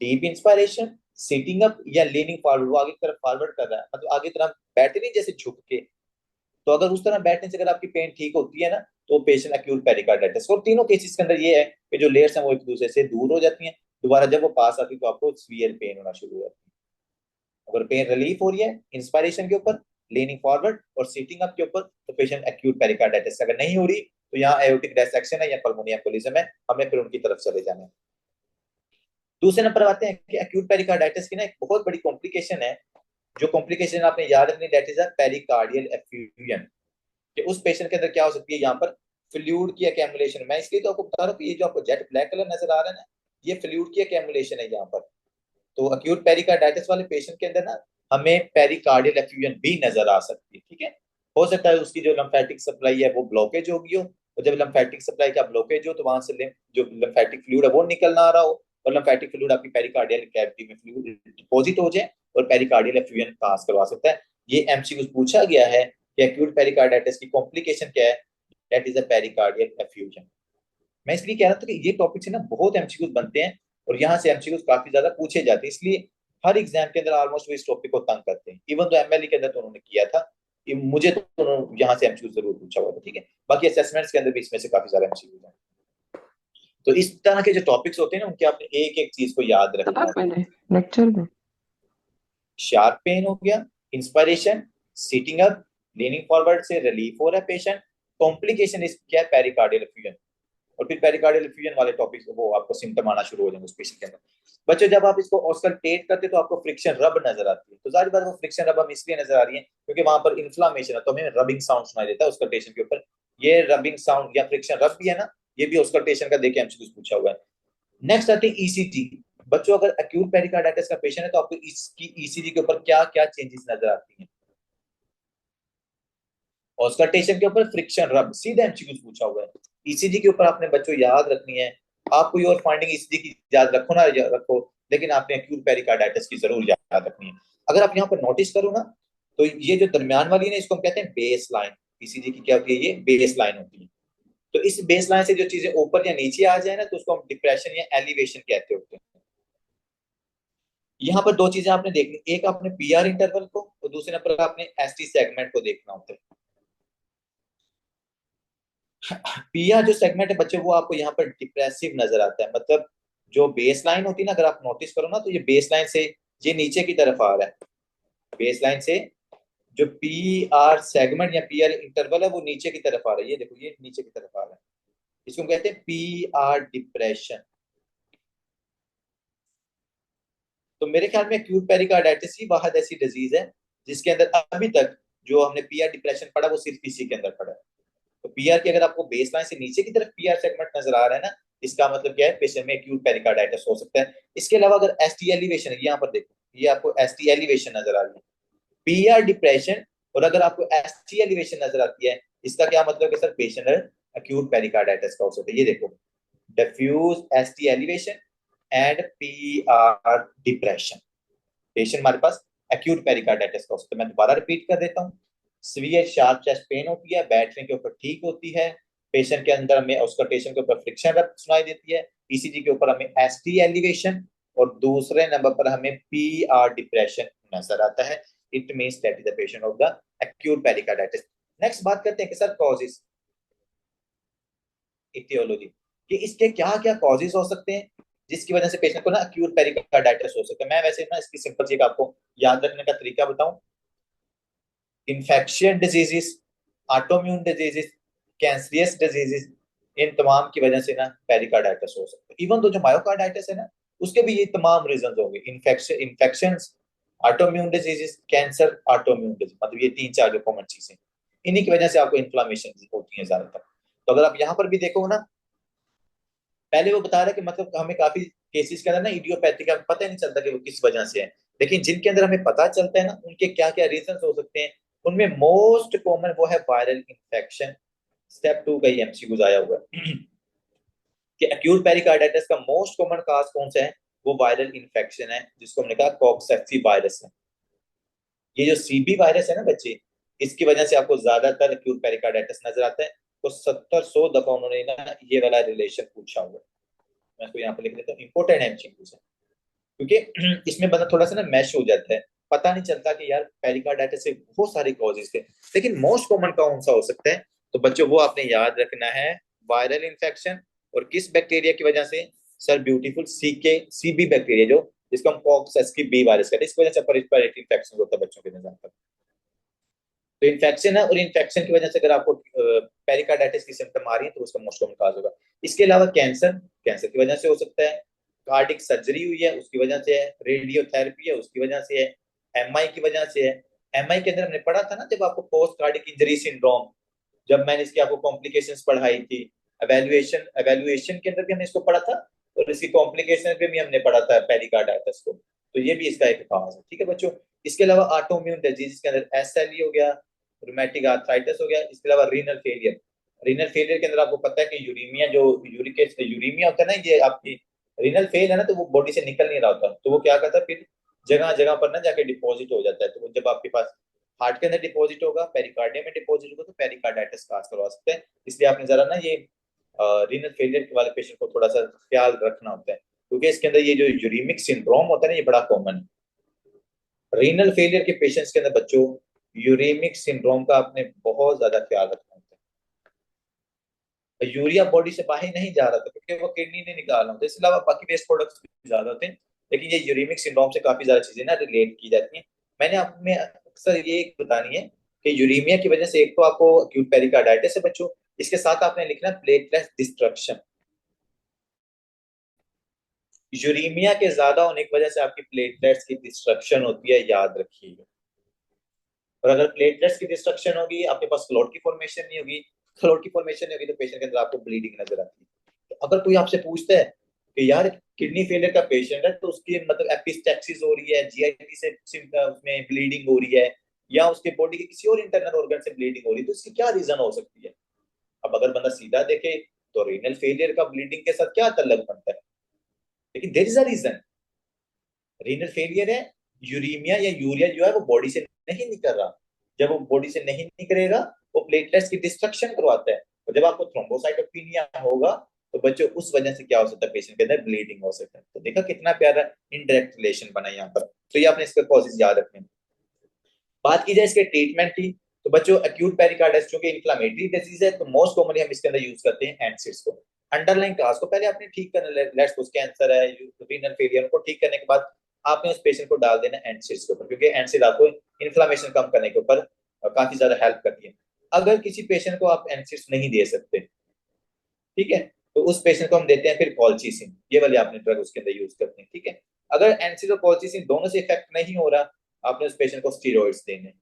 डीप इंस्पायरेशन, सिटिंग अप या लीनिंग फॉरवर्ड, वो आगे की तरफ फॉरवर्ड कर रहा है, मतलब आगे की तरफ बैठे नहीं जैसे झुक के, तो अगर उस तरह बैठने से अगर आपकी पेन ठीक होती है ना, तो पेशेंट एक्यूट पेरिकार्डाइटिस। और तीनों केसेस के अंदर ये है कि जो लेयर्स हैं वो एक दूसरे से दूर हो जाती हैं, दोबारा जब वो पास आती है तो आपको सीवियर पेन होना शुरू हो जाती है। अगर पेन रिलीफ हो रही है इंस्पायरेशन के ऊपर, लीनिंग फॉरवर्ड और सीटिंग अप के ऊपर, तो पेशेंट एक्यूट पेरिकार्डाइटिस। अगर नहीं हो रही तो यहाँ एओर्टिक डिसेक्शन है या पल्मोनी एम्बोलिज्म है, हमें फिर उनकी तरफ चले जाना है। दूसरे नंबर आते हैं कि एक्यूट पेरिकार्डाइटिस की ना एक बहुत बड़ी कॉम्प्लिकेशन है, जो कॉम्प्लिकेशन आपने याद रखनी, that is a pericardial effusion. कि उस पेशेंट के अंदर क्या हो सकती है, यहाँ पर फ्लूइड की अकेमुलेशन। मैं इसलिए तो आपको बता रहा हूँ कि ये जो आपको जेट ब्लैक कलर नजर आ रहा है ना, ये फ्लूइड की अकेमुलेशन है यहाँ पर। तो अक्यूट पेरिकार्डाइटिस वाले पेशेंट के अंदर ना हमें पेरिकार्डियल एफ्यूजन भी नजर आ सकती है। ठीक है, हो सकता है उसकी जो लम्फेटिक सप्लाई है वो ब्लॉकेज होगी हो, और जब लम्फेटिक सप्लाई का ब्लॉकेज हो तो वहां से जो लम्फेटिक फ्लूइड है वो निकल ना आ रहा हो, और लम्फेटिक फ्लूइड आपकी पेरिकार्डियल कैविटी में फ्लूइड डिपॉजिट हो जाए और पेरिकार्डियल एफ्यूजन काज करवा सकता है। ये एमसीक्यू पूछा गया है कि एक्यूट पेरिकार्डाइटिस की कॉम्प्लिकेशन क्या है, that is a pericardial effusion. मैं इसलिए कह रहा था कि ये टॉपिक से ना बहुत एमसीक्यूज बनते हैं, और यहाँ से एमसीक्यूज काफी ज्यादा पूछे जाते हैं, इसलिए हर एग्जाम के अंदर ऑलमोस्ट वो इस टॉपिक को तंग करते हैं। इवन तो एमएलई के अंदर तो उन्होंने किया था, मुझे तो यहाँ से एमसीक्यू जरूर पूछा हुआ था। ठीक है, बाकी असेसमेंट्स के अंदर भी इसमें से काफी सारे एमसीक्यूज हैं। तो इस तरह के जो टॉपिक्स होते हैं ना, उनके आपने एक एक चीज को याद रखना होता है। मैंने लेक्चर में। शार्प पेन हो गया, inspiration, sitting up, leaning forward से रिलीफ हो रहा है पेशेंट, कॉम्प्लिकेशन इज क्या, पेरिकार्डियल एफ्यूजन। और फिर पेरिकार्डियल एफ्यूजन वाले टॉपिक्स वो आपको सिम्टम आना शुरू हो जाएंगे उस पेशेंट के अंदर। बच्चों जब आप इसको ऑस्कल्टेट करते तो आपको फ्रिक्शन रब नजर आती है, तो जाहिर बात वो फ्रिक्शन रब हम इसलिए नजर आ रही है क्योंकि वहां पर इन्फ्लामेशन है, तो हमें रबिंग साउंड सुनाई देता है ऑस्कल्टेशन के ऊपर। ये रबिंग साउंड या फ्रिक्शन रब भी है ना, ये भी ऑस्कल्टेशन का देखे एमसीक्यू पूछा हुआ है। नेक्स्ट आते हैं ईसीजी। बच्चों अगर एक्यूट पेरिकार्डाइटिस का पेशेंट है तो आपको इसकी ईसीजी के ऊपर क्या क्या चेंजेस नजर आती हैं। ऑस्कल्टेशन के ऊपर फ्रिक्शन रब सीधा एमसीक्यू पूछा हुआ है। ईसीजी के ऊपर आपने बच्चों याद रखनी है, आप कोई और फाइंडिंग ईसीजी की याद रखो ना रखो, लेकिन आपने एक्यूट पेरिकार्डाइटिस की जरूर याद रखनी है। अगर आप यहाँ पर नोटिस करो ना, तो ये जो दरमियान वाली है ना, इसको हम कहते हैं बेस लाइन। ईसीजी की क्या होती है, ये बेस लाइन होती है। तो इस बेस लाइन से जो चीजें ऊपर या नीचे आ जाए ना, तो उसको हम डिप्रेशन या एलिवेशन कहते होते हैं। यहाँ पर दो चीजें आपने देखनी, एक आपने पीआर इंटरवल को, और दूसरे नंबर आपने एसटी सेगमेंट को देखना होता है। पीआर जो सेगमेंट है बच्चे, वो आपको यहाँ पर डिप्रेसिव नजर आता है, मतलब जो बेस लाइन होती है ना, अगर आप नोटिस करो ना, तो ये बेस लाइन से ये नीचे की तरफ आ रहा है। बेस लाइन से जो पी आर सेगमेंट या पी आर इंटरवल है वो नीचे की तरफ आ रहा है, ये देखो ये नीचे की तरफ आ रहा है, इसको हम कहते हैं पी आर डिप्रेशन। तो मेरे ख्याल में एक्यूट पेरिकार्डाइटिस ही वाहद ऐसी डिजीज है जिसके अंदर अभी तक जो हमने पी आर डिप्रेशन पढ़ा वो सिर्फ इसी के अंदर पढ़ा है। तो पीआर की अगर आपको बेस लाइन से नीचे की तरफ पीआर सेगमेंट नजर आ रहा है ना, इसका मतलब क्या है, पेशेंट में एक्यूट पेरिकार्डाइटिस हो सकता है। इसके अलावा अगर एसटी एलिवेशन है, यहाँ पर देखो ये आपको एसटी एलिवेशन नजर आ रही है, पीआर डिप्रेशन, और अगर आपको एसटी एलिवेशन नजर आती है, इसका क्या मतलब है सर, पेशेंट एक्यूट पेरिकार्डाइटिस का हो सकता है। ये देखो diffuse ST elevation and PR depression. Patient हमारे पास एक्यूट पेरिकार्डाइटिस का हो सकता है। मैं दोबारा रिपीट कर देता हूँ। सीवियर शार्प चेस्ट पेन होती है, बैटरी के ऊपर ठीक होती है, पेशेंट के अंदर हमें उसका टेशन के ऊपर फ्रिक्शन रब सुनाई देती है, ईसीजी के ऊपर हमें एसटी एलिवेशन, और दूसरे नंबर पर हमें पीआर डिप्रेशन नजर आता है। It means that is the patient of the acute pericarditis. Next बात करते हैं कि सर कॉजेस, इटियोलॉजी, कि इसके क्या क्या कॉजेस हो सकते हैं जिसकी वजह से पेशेंट को ना एक्यूट पेरिकार्डाइटिस हो सकता है। मैं वैसे ना इसकी सिंपल चीज आपको याद रखने का तरीका बताऊं। Infectious diseases, autoimmune diseases, cancerous diseases, इन तमाम की वजह से ना पेरिकार्डाइटिस हो सकता है। इवन तो जो मायोकार्डाइटिस है ना, उसके भी ये तमाम रीजन होंगे। Infections, autoimmune diseases, cancer, autoimmune disease, मतलब ये तीन चार जो कॉमन चीजें, इन्हीं की वजह से आपको इन्फ्लामेशन होती है ज्यादातर। तो अगर आप यहाँ पर भी देखो ना, पहले वो बता रहा है कि मतलब हमें काफी केसेस के अंदर ना इडियोपैथिक का पता ही नहीं चलता कि वो किस वजह से है, लेकिन जिनके अंदर हमें पता चलता है ना उनके क्या क्या रीजन हो सकते हैं। उनमें मोस्ट कॉमन वो है वायरल इन्फेक्शन। स्टेप 2 का ही एमसीक्यू आया हुआ है कि एक्यूट पेरिकार्डाइटिस का मोस्ट कॉमन काज कौन सा है, वो वायरल इन्फेक्शन है, जिसको हमने कहा कॉक्सैक्सी वायरस है। ये जो सीबी वायरस है ना बच्चे, इसकी वजह से आपको ज्यादातर एक्यूट पेरिकार्डाइटिस नजर आता है। तो 70-100 दफा उन्होंने ना ये वाला रिलेशन पूछा हुआ है। मैं इसको यहाँ पे लिख देता हूँ, इंपॉर्टेंट है एमसीक्यू से, क्योंकि इसमें बंदा थोड़ा सा ना मैश हो जाता है, पता नहीं चलता कि यार पेरिकार्डाइटिस से बहुत सारे कॉजेज थे, लेकिन मोस्ट कॉमन कौन सा हो सकता है। तो बच्चों वो आपने याद रखना है, वायरल इन्फेक्शन। और किस बैक्टीरिया की वजह से, सर ब्यूटीफुल सीबी बैक्टीरिया, जो जिसको हम कॉक्स की बी वायरस कहते हैं, इस वजह से पेरिकार्डाइटिस इन्फेक्शन होता है बच्चों के निजाम पर। तो इन्फेक्शन है, और इन्फेक्शन की वजह से अगर आपको पेरिकार्डाइटिस की सिम्टम आ रही है तो उसका मोस्ट कॉमन काज होगा। इसके अलावा कैंसर, कैंसर की वजह से हो सकता है, कार्डिक सर्जरी हुई है उसकी वजह से है, रेडियोथेरेपी है उसकी वजह से है, एमआई की वजह से है। एमआई के अंदर हमने पढ़ा था ना जब आपको पोस्ट कार्डिक इंजरी सिंड्रोम, जब मैंने इसकी आपको कॉम्प्लिकेशंस पढ़ाई थी, एवेल्युएशन एवेल्युएशन के अंदर भी हमने इसको पढ़ा था, और इसकी कॉम्प्लिकेशन पे भी हमने पढ़ा था पेरिकार्डाइटिस को। तो ये भी इसका एक काज है, ठीक है बच्चों। इसके अलावा ऑटोइम्यून डिजीज के अंदर एसएलई हो गया, रूमेटिक आर्थराइटिस हो गया, इसके अलावा रीनल फेलियर। रीनल फेलियर के अंदर आपको पता है कि यूरीमिया, जो यूरिक यूरीमिया होता है ना, ये आपकी रीनल फेल है ना, तो वो बॉडी से निकल नहीं रहा होता, तो वो क्या करता है फिर जगह जगह पर ना जाके डिपॉजिट हो जाता है। तो वो जब आपके पास हार्ट के अंदर डिपॉजिट होगा, पेरिकार्डियम में डिपॉजिट होगा, तो पेरिकार्डाइटिस काज करवा सकते हैं। इसलिए आपने जरा ना ये रीनल फेलियर वाले पेशेंट को थोड़ा सा ख्याल रखना होता है, क्योंकि इसके अंदर ये जो यूरीमिक सिंड्रोम होता है ना, ये बड़ा कॉमन है। रीनल फेलियर के पेशेंट्स के अंदर बच्चों यूरेमिक सिंड्रोम का आपने बहुत ज्यादा ख्याल रखना होता है। यूरिया बॉडी से बाहर नहीं जा रहा था क्योंकि वो किडनी ने निकालना होता है, इसके अलावा बाकी वेस्ट प्रोडक्ट्स भी ज्यादा होते हैं, लेकिन ये यूरेमिक सिंड्रोम से काफी ज्यादा चीजें ना रिलेट की जाती हैं। मैंने आप में अक्सर ये बतानी है कि यूरेमिया की वजह से एक तो आपको एक्यूट पेरिकार्डाइटिस है बच्चों, इसके साथ आपने लिखना प्लेटलेट डिस्ट्रक्शन। यूरेमिया के ज्यादा होने की वजह से आपकी प्लेटलेट्स की डिस्ट्रक्शन होती है, याद रखिएगा। और अगर प्लेटलेट्स की डिस्ट्रक्शन होगी, आपके पास क्लॉट की फॉर्मेशन नहीं होगी, क्लॉट की फॉर्मेशन नहीं होगी, तो पेशेंट के अंदर आपको ब्लीडिंग नजर आती है। तो अगर कोई आपसे पूछता है कि यार किडनी फेलियर का पेशेंट है, तो उसकी मतलब एपिस्टेक्सिस हो रही है, जीआईटी से उसमें ब्लीडिंग हो रही है, या उसके बॉडी के किसी और इंटरनल ऑर्गन से ब्लीडिंग हो रही है, तो इसकी क्या रीजन हो सकती है। अब अगर बंदा सीधा देखे तो रीनल फेलियर का ब्लीडिंग के साथ क्या तल्लक बनता है, लेकिन there is a reason. Renal failure है, यूरीमिया या यूरिया जो है वो बॉडी से नहीं निकल रहा, जब वो बॉडी से नहीं निकलेगा वो प्लेटलेट्स की डिस्ट्रक्शन करवाता है, और जब आपको थ्रोम्बोसाइटोपिनिया होगा तो बच्चों उस वजह से क्या हो सकता है, पेशेंट के अंदर ब्लीडिंग हो सकता है। तो देखा कितना प्यारा इनडायरेक्ट रिलेशन बना यहाँ पर। तो ये आपने इसके कॉजेज याद रखने हैं। बात की जाए इसके ट्रीटमेंट की, तो बच्चों एक्यूट पेरिकार्डाइटिस चूंकि इन्फ्लेमेटरी डिजीज है, तो मोस्ट कॉमनली हम इसके अंदर यूज करते हैं एनसिड्स को। अंडरलाइन काज को पहले आपने ठीक करना, लेट्स सपोज कैंसर है, रीनल फेलियर को ठीक करने के बाद आपने उस पेशेंट को डाल देना एनसिड्स के ऊपर, क्योंकि एनसिड आपको इन्फ्लेमेशन कम करने के ऊपर काफी ज्यादा हेल्प करती है। अगर किसी पेशेंट को आप एनसिड्स नहीं दे सकते, ठीक है, तो उस पेशेंट को हम देते हैं फिर कॉल्चिसिन, ये वाली आपने ड्रग उसके अंदर यूज करते हैं, ठीक है। अगर एनसिड और कॉल्चिसिन दोनों से इफेक्ट नहीं हो रहा, आपने उस पेशेंट को स्टीरॉइड्स देने।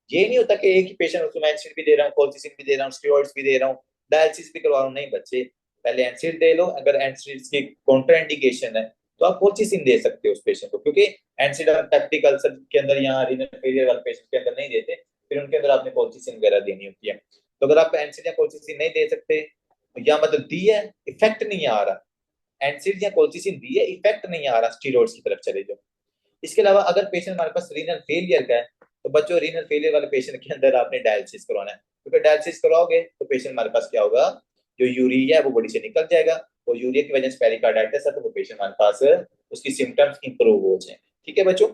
ये नहीं होता कि एक ही पेशेंट उसको मैं एनसिड भी दे रहा हूँ, कोल्चिसिन भी दे रहा हूँ, स्टेरॉइड्स भी दे रहा हूँ, डायलिसिस भी करवा रहा हूँ, नहीं बच्चे, पहले एनसिड दे लो। अगर एनसिड की कॉन्ट्राइंडिकेशन है तो आप कोल्चिसिन दे सकते हो उस पेशेंट को, क्योंकि एनसिड हम पेप्टिक अल्सर के अंदर या रीनल फेलियर वाले पेशेंट के अंदर नहीं देते, फिर उनके अंदर आपने कोल्चिसिन वगैरह देनी होती है। तो अगर आप एनसिड या कोल्चिसिन नहीं दे सकते, या मतलब दी है इफेक्ट नहीं आ रहा, एनसिड या कोल्चिसिन दी है, इफेक्ट नहीं आ रहा, स्टीरॉइड्स की तरफ चले जाओ। इसके अलावा अगर पेशेंट हमारे पास रीनल फेलियर का है, तो बच्चों रीनल फेलियर वाले पेशेंट के अंदर आपने डायलिसिस करवाना है, क्योंकि डायलिसिस करवाओगे तो पेशेंट हमारे पास क्या होगा, जो यूरिया है वो बॉडी से निकल जाएगा, और यूरिया की वजह से पेरिकार्डाइटिस है, तो वो पेशेंट हमारे पास उसकी सिम्टम्स इंप्रूव हो जाए। ठीक है बच्चों,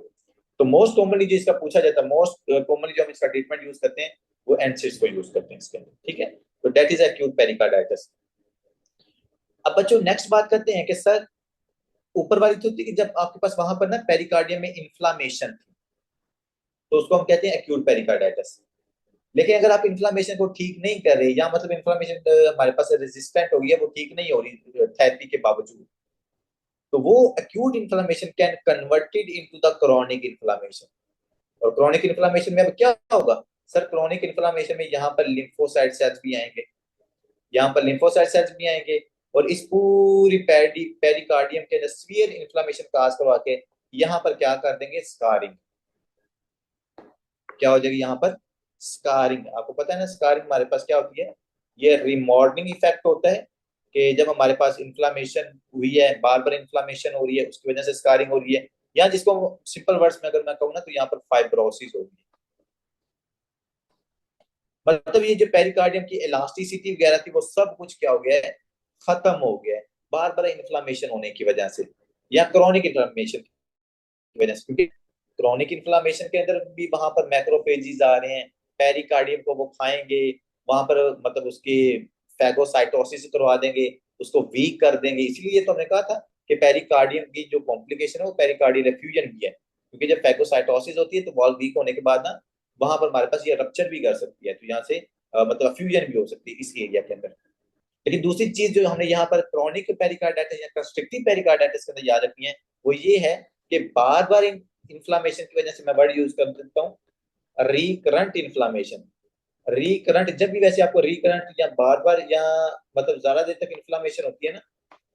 तो मोस्ट कॉमनली जो इसका पूछा जाता है, मोस्ट कॉमनली जो हम इसका ट्रीटमेंट यूज करते हैं वो एनसिड्स को यूज करते हैं इसके अंदर। ठीक है, तो दैट इज एक्यूट पेरिकार्डाइटिस। अब बच्चों नेक्स्ट बात करते हैं कि सर ऊपर वाली तो होती है कि जब आपके पास वहां पर ना पेरिकार्डियम में इन्फ्लामेशन थी, तो उसको हम कहते हैं एक्यूट पेरिकार्डाइटिस। लेकिन अगर आप इन्फ्लामेशन को ठीक नहीं कर रहे, या मतलब इन्फ्लामेशन हमारे पास रेजिस्टेंट हो गई है, वो ठीक नहीं हो रही थेरेपी के बावजूद, तो वो acute inflammation can converted into the chronic inflammation. और क्रॉनिक इन्फ्लामेशन में अब क्या होगा सर, क्रॉनिक इन्फ्लामेशन में यहाँ पर लिम्फोसाइट सेल्स भी आएंगे, यहाँ पर लिम्फोसाइट सेल्स भी आएंगे, और इस पूरी पेरिकार्डियम के अंदर सीवियर इन्फ्लामेशन काज करवा के यहाँ पर क्या कर देंगे, स्कारिंग। क्या हो जाएगी यहाँ पर, स्कारिंग। आपको पता है ना स्कारिंग हमारे पास क्या होती है, ये रिमॉडलिंग इफेक्ट होता है, कि जब हमारे पास इन्फ्लामेशन हुई है, बार बार इन्फ्लामेशन हो रही है, उसकी वजह से स्कारिंग हो रही है, या जिसको सिंपल वर्ड्स में अगर मैं कहूँ ना, तो यहाँ पर फाइब्रोसिस हो रही है। मतलब ये जो पेरिकार्डियम की इलास्टिसिटी वगैरह थी, वो सब कुछ क्या हो गया है, खत्म हो गया है, बार बार इन्फ्लामेशन होने की वजह से, या क्रॉनिक इन्फ्लामेशन की वजह से। क्योंकि क्रॉनिक इन्फ्लामेशन के अंदर भी वहां पर मैक्रोफेजिस आ रहे हैं, पेरिकार्डियम को वो खाएंगे, वहां पर मतलब उसकी फैगोसाइटोसिस करवा देंगे, उसको वीक कर देंगे। इसलिए तो हमने कहा था कि पेरिकार्डियम की जो कॉम्प्लिकेशन है वो पेरिकार्डियल एफ्यूजन भी है, क्योंकि जब फैगोसाइटोसिस होती है तो वॉल्व वीक होने के बाद ना वहां पर हमारे पास ये रप्चर भी कर सकती है, तो यहाँ से मतलब फ्यूजन भी हो सकती है इस एरिया के अंदर। लेकिन दूसरी चीज जो हमने यहाँ पर क्रॉनिक पेरिकार्डाइटिस या कंस्ट्रिक्टिव पेरिकार्डाइटिस के अंदर याद रखनी है, वो ये है कि बार बार इन्फ्लामेशन की वजह से, मैं वर्ड यूज कर देता हूँ, रिकरंट इन्फ्लामेशन। रिकरंट जब भी वैसे आपको रिकरंट या बार बार या मतलब ज्यादा देर तक इन्फ्लामेशन होती है ना,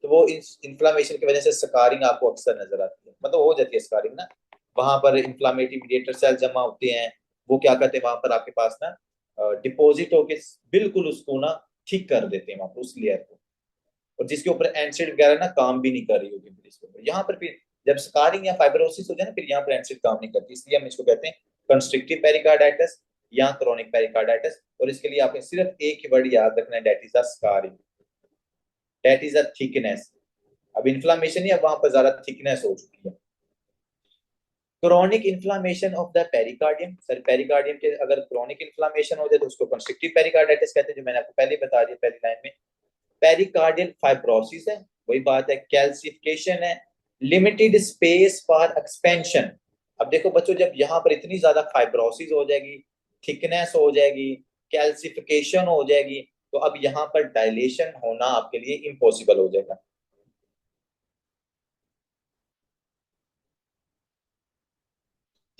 तो वो इन्फ्लामेशन की वजह से स्कारिंग आपको अक्सर नजर आती है, मतलब हो जाती है स्कारिंग ना, वहां पर इन्फ्लामेटरी मीडिएटर सेल जमा होते हैं, वो क्या करते हैं वहां पर आपके पास ना डिपोजिट होके बिल्कुल उसको ना ठीक कर देते हैं वहां पर उस लेयर को, और जिसके ऊपर एंसिड वगैरह ना काम भी नहीं कर रही होगी, फिर इसके ऊपर यहाँ पर फिर जब स्कारिंग या फाइब्रोसिस हो जाए ना, फिर यहाँ पर एंसिड काम नहीं करती, इसलिए हम इसको कहते हैं कंस्ट्रिक्टिव पेरिकार्डाइटिस या क्रोनिक पेरिकार्डाइटिस। और इसके लिए आपने सिर्फ एक ही वर्ड याद रखना है, that is a scarring, that is a thickness. अब इन्फ्लामेशन ही अब वहां पर ज्यादा थिकनेस हो चुकी है। Chronic inflammation of the pericardium, sir pericardium के अगर क्रोनिक इन्फ्लामेशन हो जाए तो उसको कंस्ट्रिक्टिव पेरिकार्डाइटिस कहते हैं, जो मैंने आपको पहले बता दिया पहली लाइन में। पेरिकार्डियल फाइब्रोसिस है, वही बात है, कैल्सिफिकेशन है, लिमिटेड स्पेस फॉर एक्सपेंशन। अब देखो बच्चों, जब यहाँ पर इतनी ज्यादा फाइब्रोसिस हो जाएगी, थिकनेस हो जाएगी, कैल्सिफिकेशन हो जाएगी, तो अब यहाँ पर डायलेशन होना आपके लिए इम्पॉसिबल हो जाएगा।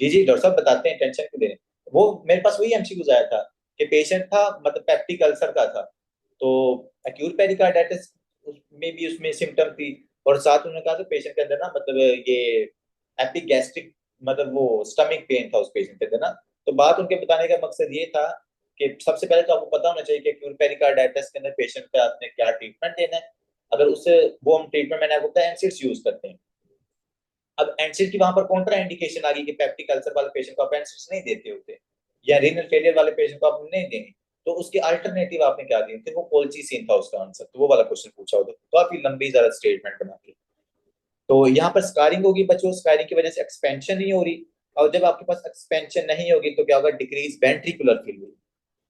जी जी डॉक्टर साहब बताते हैं, टेंशन क्यों ले रहे हैं। वो मेरे पास वही एमसीक्यूज आया था कि पेशेंट था, मतलब पेप्टिक अल्सर का था, तो एक्यूट पेरिकार्डाइटिस में भी उसमें सिम्टम थी, और साथ उन्होंने कहा था पेशेंट के अंदर ना मतलब ये एपिक गैस्ट्रिक, मतलब वो स्टमक पेन था उस पेशेंट के अंदर ना। तो बात उनके बताने का मकसद ये था कि सबसे पहले तो आपको पता होना चाहिए कि एक्यूट पेरिकार्डाइटिस के अंदर पेशेंट का आपने क्या ट्रीटमेंट देना है। अगर उससे वो हम ट्रीटमेंट मैंने आपको बताया एनसिड्स यूज करते हैं। अब एनसिड की वहां पर कॉन्ट्रा इंडिकेशन आ गई कि पेप्टिक अल्सर वाले पेशेंट को आप एनसिड्स नहीं देते होते, या रीनल फेलियर वाले पेशेंट को आप नहीं देंगे, तो उसके अल्टरनेटिव आपने क्या दिए थे, वो कोल्चिसिन था उसका आंसर, तो वो वाला क्वेश्चन पूछा होता तो काफी लंबी ज्यादा स्टेटमेंट बना के। तो यहाँ पर स्कारिंग होगी बच्चों, स्कारिंग की वजह से एक्सपेंशन नहीं हो रही, और जब आपके पास एक्सपेंशन नहीं होगी तो क्या होगा, डिक्रीज वेंट्रिकुलर फीलिंग।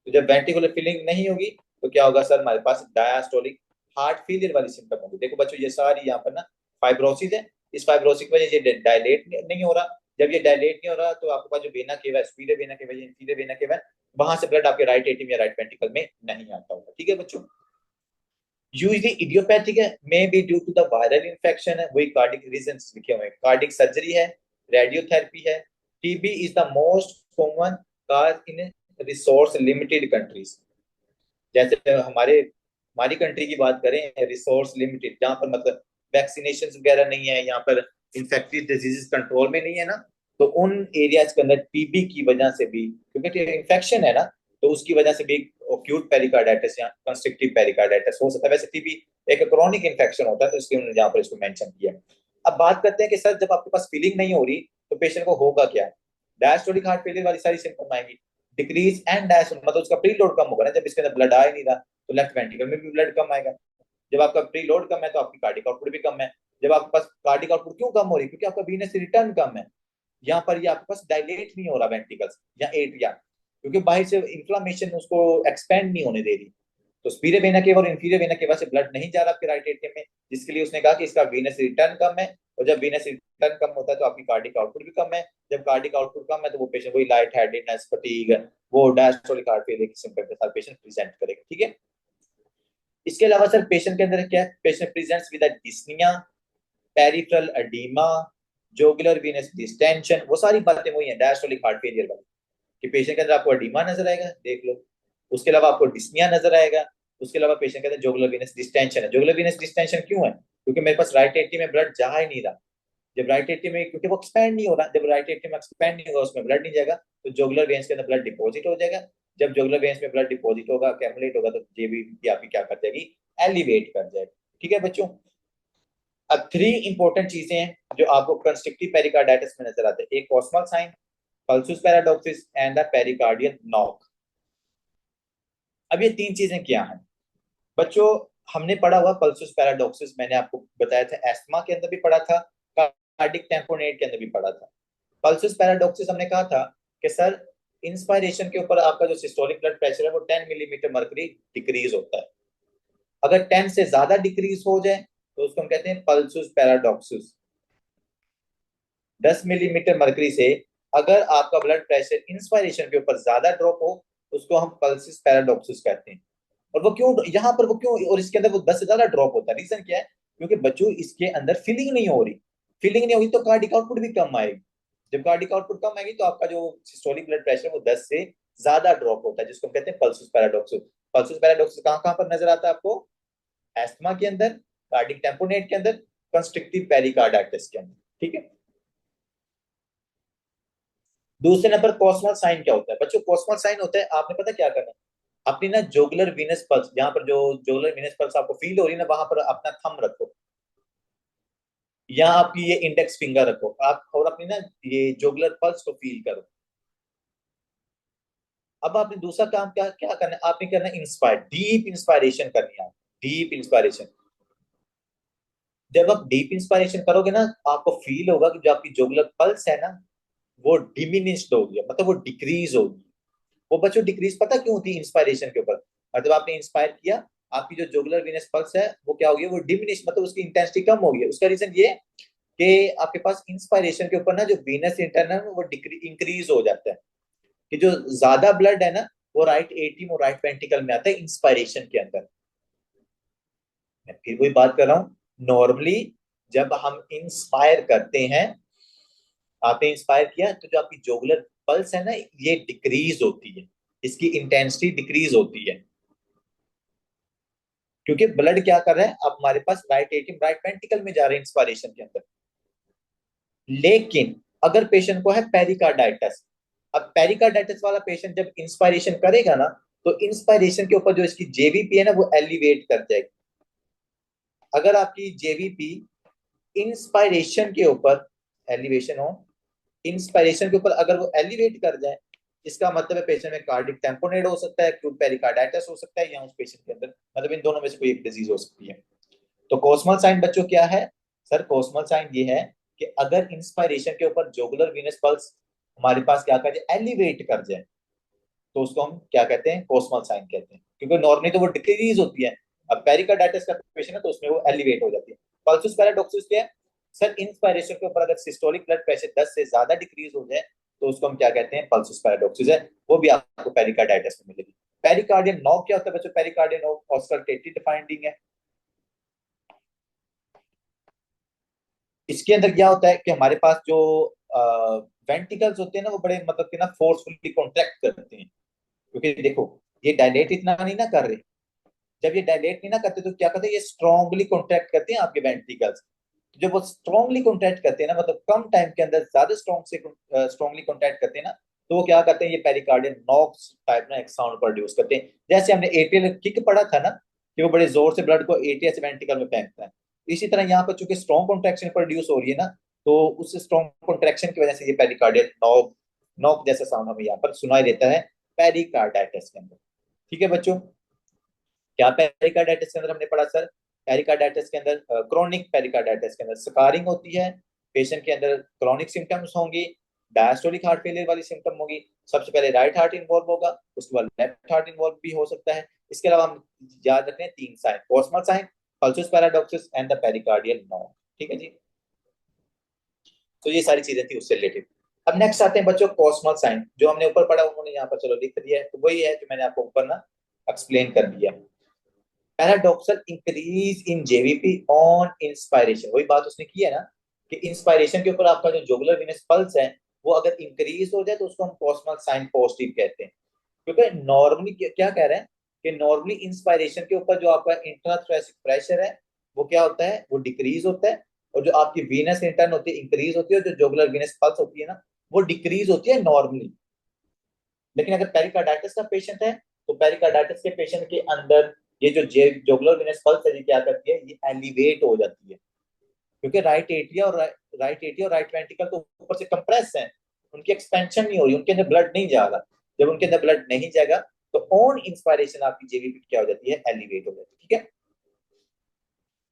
तो जब वेंट्रिकुलर फीलिंग नहीं होगी तो क्या होगा सर, हमारे पास डायस्टोलिक हार्ट फेलियर वाली सिम्टम होगी। देखो बच्चों, ये सारी यहाँ पर ना फाइब्रोसिस है, इस फाइब्रोसिस की वजह से डायलेट नहीं हो रहा। जब ये डायलेट नहीं हो रहा तो आपके पास जो वेना केवा, सुपीरियर वेना केवा, इंफीरियर वेना केवा, वहां से ब्लड आपके राइट एट्रियम या राइट वेंट्रिकल में नहीं आता होगा। ठीक है बच्चों, यूजली इडियोपैथिक है, may be due to the viral infection है, वही कार्डिक रीजंस लिखे हुए हैं, कार्डिक सर्जरी है, रेडियोथेरेपी है। TB is the most common cause in resource limited countries. जैसे हमारी कंट्री की बात करें, रिसोर्स लिमिटेड, जहाँ पर मतलब वैक्सीनेशन वगैरह नहीं है, यहाँ पर इन्फेक्टिव डिजीजेस कंट्रोल में नहीं है ना, तो उन एरियाज के अंदर टीबी की वजह से भी, क्योंकि इन्फेक्शन है ना, तो उसकी वजह से भी एक्यूट पेरिकार्डाइटिस या कंस्ट्रिक्टिव पेरिकार्डाइटिस हो सकता है। वैसे टीबी एक क्रॉनिक इन्फेक्शन होता है, तो इसलिए उन्होंने यहाँ पर इसको मेंशन किया। अब बात करते हैं कि सर जब आपके पास फीलिंग नहीं हो रही तो पेशेंट को होगा क्या। डायस्टोलिक हार्ट फेलियर वाली सारी सिम्टम आएंगी। डिक्रीज एंड डायस्टोलिक मतलब उसका प्री लोड कम होगा ना, जब इसके अंदर ब्लड आ ही नहीं रहा तो लेफ्ट वेंट्रिकल में भी ब्लड कम आएगा। जब आपका प्री लोड कम है तो आपकी कार्डिक आउटपुट भी कम है। जब आपके पास कार्डिक आउटपुट क्यों कम हो रही है, क्योंकि आपका वीनस रिटर्न कम है। यहाँ पर ये आपके पास डायलेट नहीं हो रहा वेंट्रिकल्स या एट्रिया, क्योंकि बाहर से इंफ्लामेशन उसको एक्सपेंड नहीं होने दे रही। तो स्पीरियर वेना केवा और इंफीरियर वेना केवा से ब्लड नहीं जा रहा आपके राइट एट्रियम में, जिसके लिए उसने कहा कि इसका वीनस रिटर्न कम है। और जब वीनस रिटर्न कम होता है तो आपकी कार्डिक आउटपुट भी कम है। जब कार्डिक आउटपुट कम है तो वो पेशेंट वही लाइट हेडेडनेस, फटीग, वो डायस्टोलिक हार्ट फेलियर के सिम्टम के साथ पेशेंट प्रेजेंट करेगा। ठीक है। इसके अलावा सर पेशेंट के अंदर क्या है, patient presents with dyspnoea, peripheral oedema, jugular venous distension, वो सारी बातें वही है डायस्टोलिक हार्ट फेलियर वाली, कि पेशेंट के अंदर आपको एडीमा नजर आएगा, देख लो। उसके अलावा आपको डिस्निया नजर आएगा। उसके अलावा पेशेंट के अंदर जोगुलर वीनस डिस्टेंशन है। जोगुलर वीनस डिस्टेंशन क्यों है, क्योंकि मेरे पास राइट एट्रियम में ब्लड जा ही नहीं रहा। जब राइट एट्रियम में, क्योंकि वो एक्सपैंड नहीं हो रहा, जब राइट एट्रियम एक्सपैंड नहीं होगा उसमें ब्लड नहीं जाएगा, तो जोगुलर वेन्स के अंदर ब्लड डिपॉजिट हो जाएगा। जब जोगुलर वेन्स में ब्लड डिपॉजिट होगा, कैमुलेट होगा, तो जेबी आपकी क्या कर जाएगी, एलिवेट कर जाएगी। ठीक है बच्चों। अब 3 इंपॉर्टेंट चीजें हैं जो आपको कंस्ट्रिक्टिव पेरिकार्डाइटिस में नजर आते हैं। एक Kussmaul sign, pulsus paradoxus and the pericardial knock. अब ये 3 चीजें क्या हैं बच्चों। हमने पढ़ा हुआ पल्सस पैराडॉक्सिस, मैंने आपको बताया था, एस्थमा के अंदर भी पढ़ा था, कार्डिक टेम्पोनेट के अंदर भी पढ़ा था। पल्सस पैराडॉक्सिस हमने कहा था कि सर इंस्पायरेशन के ऊपर आपका जो सिस्टोलिक ब्लड प्रेशर है वो 10 मिलीमीटर मर्करी डिक्रीज होता है। अगर 10 से ज्यादा डिक्रीज हो जाए तो उसको हम कहते हैं पल्सस पैराडॉक्सिस। 10 मिलीमीटर मर्करी से अगर आपका ब्लड प्रेशर इंस्पायरेशन के ऊपर ज्यादा ड्रॉप हो, उसको हम पल्सस पैराडॉक्सिस कहते हैं। और वो क्यों यहाँ पर, वो क्यों, और इसके अंदर वो 10 से ज्यादा ड्रॉप होता है, रीजन क्या है, क्योंकि बच्चों इसके अंदर फीलिंग नहीं हो रही। फीलिंग नहीं होगी तो कार्डिक आउटपुट भी कम आएगी। जब कार्डिक आउटपुट कम आएगी तो आपका जो सिस्टोलिक ब्लड प्रेशर वो 10 से ज्यादा ड्रॉप होता है, जिसको हम कहते हैं पल्सस पैराडॉक्सिस। पल्सस पैराडॉक्सिस कहाँ कहाँ पर नजर आता है आपको, एस्थमा के अंदर, कार्डिक टेम्पोनेट के अंदर, कंस्ट्रिक्टिव पेरिकार्डाइटिस के अंदर। ठीक है। दूसरे नंबर कॉस्मल साइन क्या होता है बच्चों। कॉस्मल साइन होता है, आपने पता क्या करना है, अपनी ना जोगुलर वीनस पल्स, जहां पर जो जोगुलर वीनस पल्स आपको फील हो रही है ना, वहां पर अपना थंब रखो, या आपकी ये इंडेक्स फिंगर रखो आप, और अपनी ना ये जोगुलर पल्स को फील करो। अब आपने दूसरा काम क्या क्या करना है, आपने करना है इंस्पायर, डीप इंस्पायरेशन करनी है। डीप इंस्पायरेशन, जब आप डीप इंस्पायरेशन करोगे ना, आपको फील होगा कि जो आपकी जोगुलर पल्स है ना, वो डिमिनिश्ड होगी, मतलब वो डिक्रीज होगी। वो बच्चों डिक्रीज पता क्यों होती है इंस्पायरेशन के ऊपर, मतलब आपने इंस्पायर किया, आपकी जो जोगुलर वीनस पल्स है वो क्या होगी, वो डिमिनिश, मतलब उसकी इंटेंसिटी कम होगी। उसका रीजन ये कि आपके पास इंस्पायरेशन के ऊपर ना जो वीनस इंटरनल वो इंक्रीज हो जाता है, कि जो ज्यादा ब्लड है ना वो राइट एट्रियम और राइट वेंट्रिकल में आता है इंस्पायरेशन के अंदर। मैं फिर वही बात कर रहा हूँ, नॉर्मली जब हम इंस्पायर करते हैं, आपने इंस्पायर किया, तो जो आपकी जोगुलर पल्स है ना ये डिक्रीज होती है, इसकी इंटेंसिटी डिक्रीज होती है, क्योंकि ब्लड क्या कर रहा है, अब हमारे पास राइट एट्रियम राइट वेंट्रिकल में जा रहे हैं इंस्पायरेशन के अंदर। लेकिन अगर पेशेंट को है पेरिकार्डाइटिस, अब पेरिकार्डाइटिस वाला पेशेंट जब इंस्पायरेशन करेगा ना, तो इंस्पायरेशन के ऊपर जो इसकी जेवीपी है ना वो एलिवेट कर जाएगी। अगर आपकी जेवीपी इंस्पायरेशन के ऊपर, एलिवेशन हो, इंस्पायरेशन के ऊपर अगर वो एलिवेट कर जाए, इसका मतलब है पेशेंट में कार्डिक टेम्पोनेट हो सकता है, एक्यूट पेरिकार्डाइटिस हो सकता है, या उस पेशेंट के अंदर मतलब इन दोनों में से कोई एक डिजीज हो सकती है। तो कॉस्मल साइन बच्चों क्या है, सर कॉस्मल साइन ये है कि अगर इंस्पायरेशन के ऊपर जोगुलर वीनस पल्स हमारे पास क्या कर जाए, एलिवेट कर जाए, तो उसको हम क्या कहते हैं, कॉस्मल साइन कहते हैं। क्योंकि नॉर्मली तो वो डिक्रीज होती है, अब पेरिकार्डाइटिस का पेशेंट है तो उसमें वो एलिवेट हो जाती है। पल्सस पैराडॉक्सिस क्या है, सर इंस्पायरेशन के ऊपर अगर सिस्टोलिक ब्लड प्रेशर 10 से ज्यादा डिक्रीज हो जाए तो उसको हम क्या कहते हैं, पल्सस पैराडॉक्सिस है, वो भी आपको पेरिकार्डाइटिस में मिलेगी। पेरिकार्डियल नॉक क्या होता है बच्चों, पेरिकार्डियल नॉक ऑस्कल्टेटिव फाइंडिंग है। इसके अंदर क्या होता है कि हमारे पास जो वेंटिकल्स होते हैं ना वो बड़े मतलब कि ना फोर्सफुली कॉन्ट्रैक्ट करते हैं, क्योंकि देखो ये डायलेट इतना नहीं ना कर रहे। जब ये डायलेट नहीं ना करते तो क्या करते हैं, ये स्ट्रांगली कॉन्ट्रैक्ट करते हैं आपके वेंट्रिकल्स। तो जब वो स्ट्रांगली कॉन्ट्रैक्ट करते हैं ना, मतलब कम टाइम के अंदर ज्यादा स्ट्रांगली कॉन्ट्रैक्ट करते हैं ना, तो वो क्या करते हैं, ये पेरिकार्डियल नॉक्स टाइप ना एक साउंड प्रोड्यूस करते हैं। जैसे हमने एट्रियल किक पढ़ा था ना, कि वो बड़े जोर से ब्लड को एट्रिया से वेंट्रिकल में फेंकता है, इसी तरह यहाँ पर चूंकि स्ट्रॉन्ग कॉन्ट्रैक्शन प्रोड्यूस हो रही है ना, तो उस स्ट्रॉन्ग कॉन्ट्रैक्शन की वजह से ये पेरिकार्डियल नॉक नॉक जैसा साउंड हमें यहाँ पर सुनाई देता है पेरिकार्डाइटिस के अंदर। ठीक है बच्चों, क्या पेरिकार्डाइटिस के अंदर हमने पढ़ा सर? पेरिकार्डाइटिस के अंदर क्रोनिक पेरिकार्डाइटिस के अंदर स्कारिंग होती है, पेशेंट के अंदर क्रोनिक सिम्टम्स होंगी, डायस्टोलिक हार्ट फेलियर वाली सिम्टम होगी। सबसे पहले राइट हार्ट इन्वॉल्व होगा, उसके बाद लेफ्ट हार्ट इन्वॉल्व भी हो सकता है। इसके अलावा हम याद रखते हैं तीन sign, Kussmaul sign, pulsus paradoxus and the pericardial knock. ठीक है जी, तो ये सारी चीजें थी उससे रिलेटेड। अब नेक्स्ट आते हैं बच्चों कोस्मल साइन, जो हमने ऊपर पढ़ा उन्होंने यहाँ पर चलो लिख दिया है, तो वही है जो मैंने आपको ऊपर ना एक्सप्लेन कर दिया। Paradoxical increase in JVP on inspiration, वही बात उसने की है ना, कि इंस्पायरेशन के ऊपर आपका जो जुगुलर वेनस पल्स है वो अगर इंक्रीज हो जाए तो उसको हम कोस्मल साइन पॉजिटिव कहते हैं। क्योंकि नॉर्मली क्या कह रहे हैं कि नॉर्मली इंस्पायरेशन के ऊपर जो आपका इंट्राथोरेसिक प्रेशर है वो क्या होता है, वो डिक्रीज होता है, और जो आपकी वीनस इंटर्न होती है इंक्रीज होती है, और जो जुगुलर वेनस पल्स होती है ना वो डिक्रीज होती है नॉर्मली। लेकिन अगर पेरिकार्डाइटिस का पेशेंट है तो पेरिकार्डाइटिस के पेशेंट के अंदर ये जो जुगुलर वेनस पल्स है ये क्या करती है, ये एलिवेट हो जाती है, क्योंकि राइट एट्रिया और राइट वेंट्रिकल तो ऊपर से कंप्रेस है, उनकी एक्सपेंशन नहीं हो रही, उनके अंदर ब्लड नहीं जा रहा। जब उनके अंदर ब्लड नहीं जाएगा तो ऑन इंस्पायरेशन आपकी जेवीपी क्या हो जाती है, एलिवेट हो जाती है। ठीक है,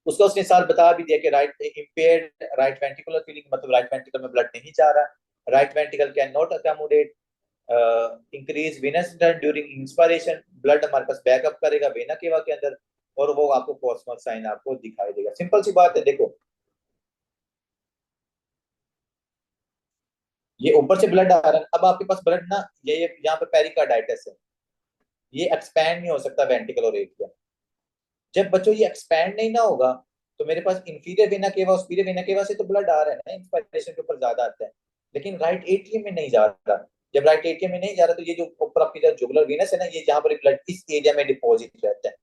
उसका उसने साल बता भी दिया कि right impaired right ventricular filling, मतलब राइट वेंट्रिकल में ब्लड नहीं जा रहा, right ventricle can not accommodate increase venous during inspiration, blood हमारे पास बैकअप करेगा वेना केवा के अंदर, और वो आपको कोस्मल साइन आपको दिखाई देगा। सिंपल सी बात है, देखो ये ऊपर से ब्लड आ रहा है, अब आपके पास ब्लड ना ये यहाँ पे पेरिकार्डाइटिस है, ये एक्सपैंड नहीं हो सकता वेंट्रिकल और एट्रिया। जब बच्चों ये एक्सपैंड नहीं ना होगा तो मेरे पास inferior vena cava superior vena cava से तो ब्लड आ रहा है ना, इंस्पायरेशन के ऊपर ज्यादा आता है, लेकिन राइट एट्रियम में नहीं जा रहा। जब राइट एट्रियम में नहीं जा रहा तो ये जो ऊपर आपकी जो जुगुलर वेनस है ना, ये जहां पर ब्लड इस एरिया में डिपॉजिट रहता है,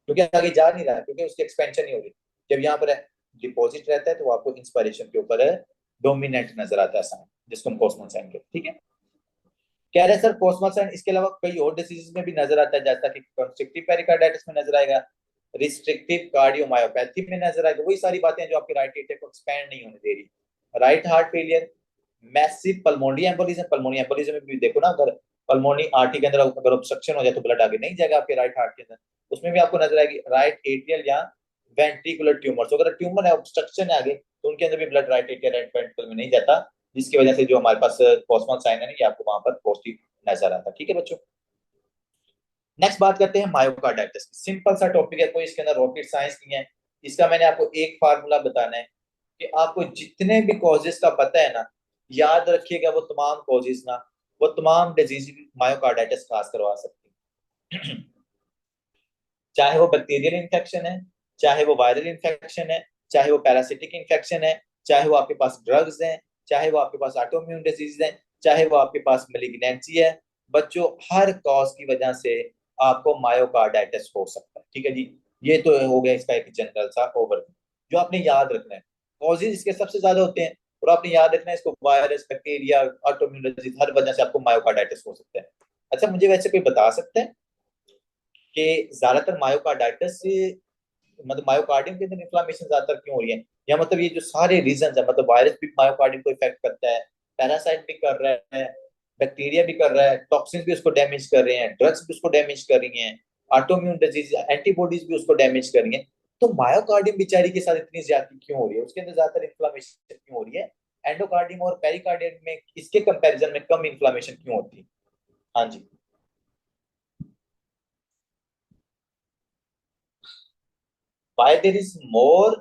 क्योंकि आगे जा नहीं रहा, क्योंकि उसकी एक्सपेंशन नहीं हो रही। जब यहाँ पर डिपॉजिट रहता है तो आपको इंस्पायरेशन के ऊपर डोमिनेंट नजर आता है साइन, जिसको हम कोस्मल साइन कहते हैं। ठीक है, कह रहे हैं सर कोस्मल साइन इसके अलावा कई और डिसीजेस में भी नजर आता है, जैसा कि कंस्ट्रिक्टिव पेरिकार्डाइटिस में नजर आएगा, रिस्ट्रिक्टिव कार्डियोमायोपैथी में नजर आएगा। वही सारी बातें जो आपके राइट एट्रिया को एक्सपैंड नहीं होने दे रही, right heart failure, massive pulmonary embolism. Pulmonary embolism में भी देखो ना, अगर पल्मोनरी आर्टरी के अंदर अगर ऑब्स्ट्रक्शन हो जाए तो ब्लड आगे नहीं जाएगा आपके राइट हार्ट के अंदर, उसमें भी आपको नजर आएगी। राइट एट्रियल या वेंट्रिकुलर ट्यूमर, तो अगर ट्यूमर है ऑब्स्ट्रक्शन है आगे तो उनके अंदर भी blood right atrial right ventricle में नहीं जाता, जिसकी वजह से जो हमारे पास कॉस्मल साइन है ना, ये आपको वहां पर पॉजिटिव नजर आता है। ठीक है बच्चों, नेक्स्ट बात करते हैं मायोकार्डाइटिस। सिंपल सा टॉपिक है, कोई इसके अंदर रॉकेट साइंस नहीं है। इसका मैंने आपको एक फार्मूला बताना है कि आपको जितने भी कॉजेस का पता है ना, याद रखिएगा वो तमाम कॉजेस ना, वो तमाम डिजीज मायोकार्डाइटिस खास करवा सकती है। चाहे वो बैक्टीरियल इन्फेक्शन है, चाहे वो वायरल इन्फेक्शन है, चाहे वो पैरासिटिक इन्फेक्शन है, चाहे वो आपके पास ड्रग्स हैं, चाहे वो आपके पास ऑटोइम्यून डिजीज है, चाहे वो आपके पास मेलिग्नेंसी है, बच्चों हर कॉज की वजह से आपको मायोकार्डाइटिस हो सकता है। ठीक है जी, ये तो हो गया इसका एक जनरल सा ओवरव्यू जो आपने याद रखना है। कॉजेज इसके सबसे ज्यादा होते हैं, और आपने याद रखना है इसको, वायरस बैक्टीरिया ऑटोइम्यून डिजीज, हर वजह से आपको मायोकार्डाइटिस हो सकता है। अच्छा मुझे वैसे कोई बता सकता है कि ज्यादातर मायोकार्डाइटिस से, मतलब मायोकार्डियम के अंदर इन्फ्लामेशन ज्यादातर क्यों हो रही है, या मतलब ये जो सारे रीजन है, मतलब वायरस भी मायोकार्डियम को इफेक्ट करता है, पैरासाइट भी कर रहा है, बैक्टीरिया भी कर रहा है, टॉक्सिन भी उसको डैमेज कर रहे हैं, ड्रग्स भी उसको डैमेज कर रही हैं, ऑटोइम्यून डिजीज एंटीबॉडीज भी उसको डैमेज कर रही हैं, तो मायोकार्डियम बेचारी के साथ इतनी ज्यादा क्यों हो रही है, उसके अंदर ज्यादातर इन्फ्लामेशन क्यों हो रही है, एंडोकार्डियम और पेरिकार्डियम में इसके कंपैरिजन में कम इन्फ्लामेशन क्यों होती है? हाँ जी, why there is more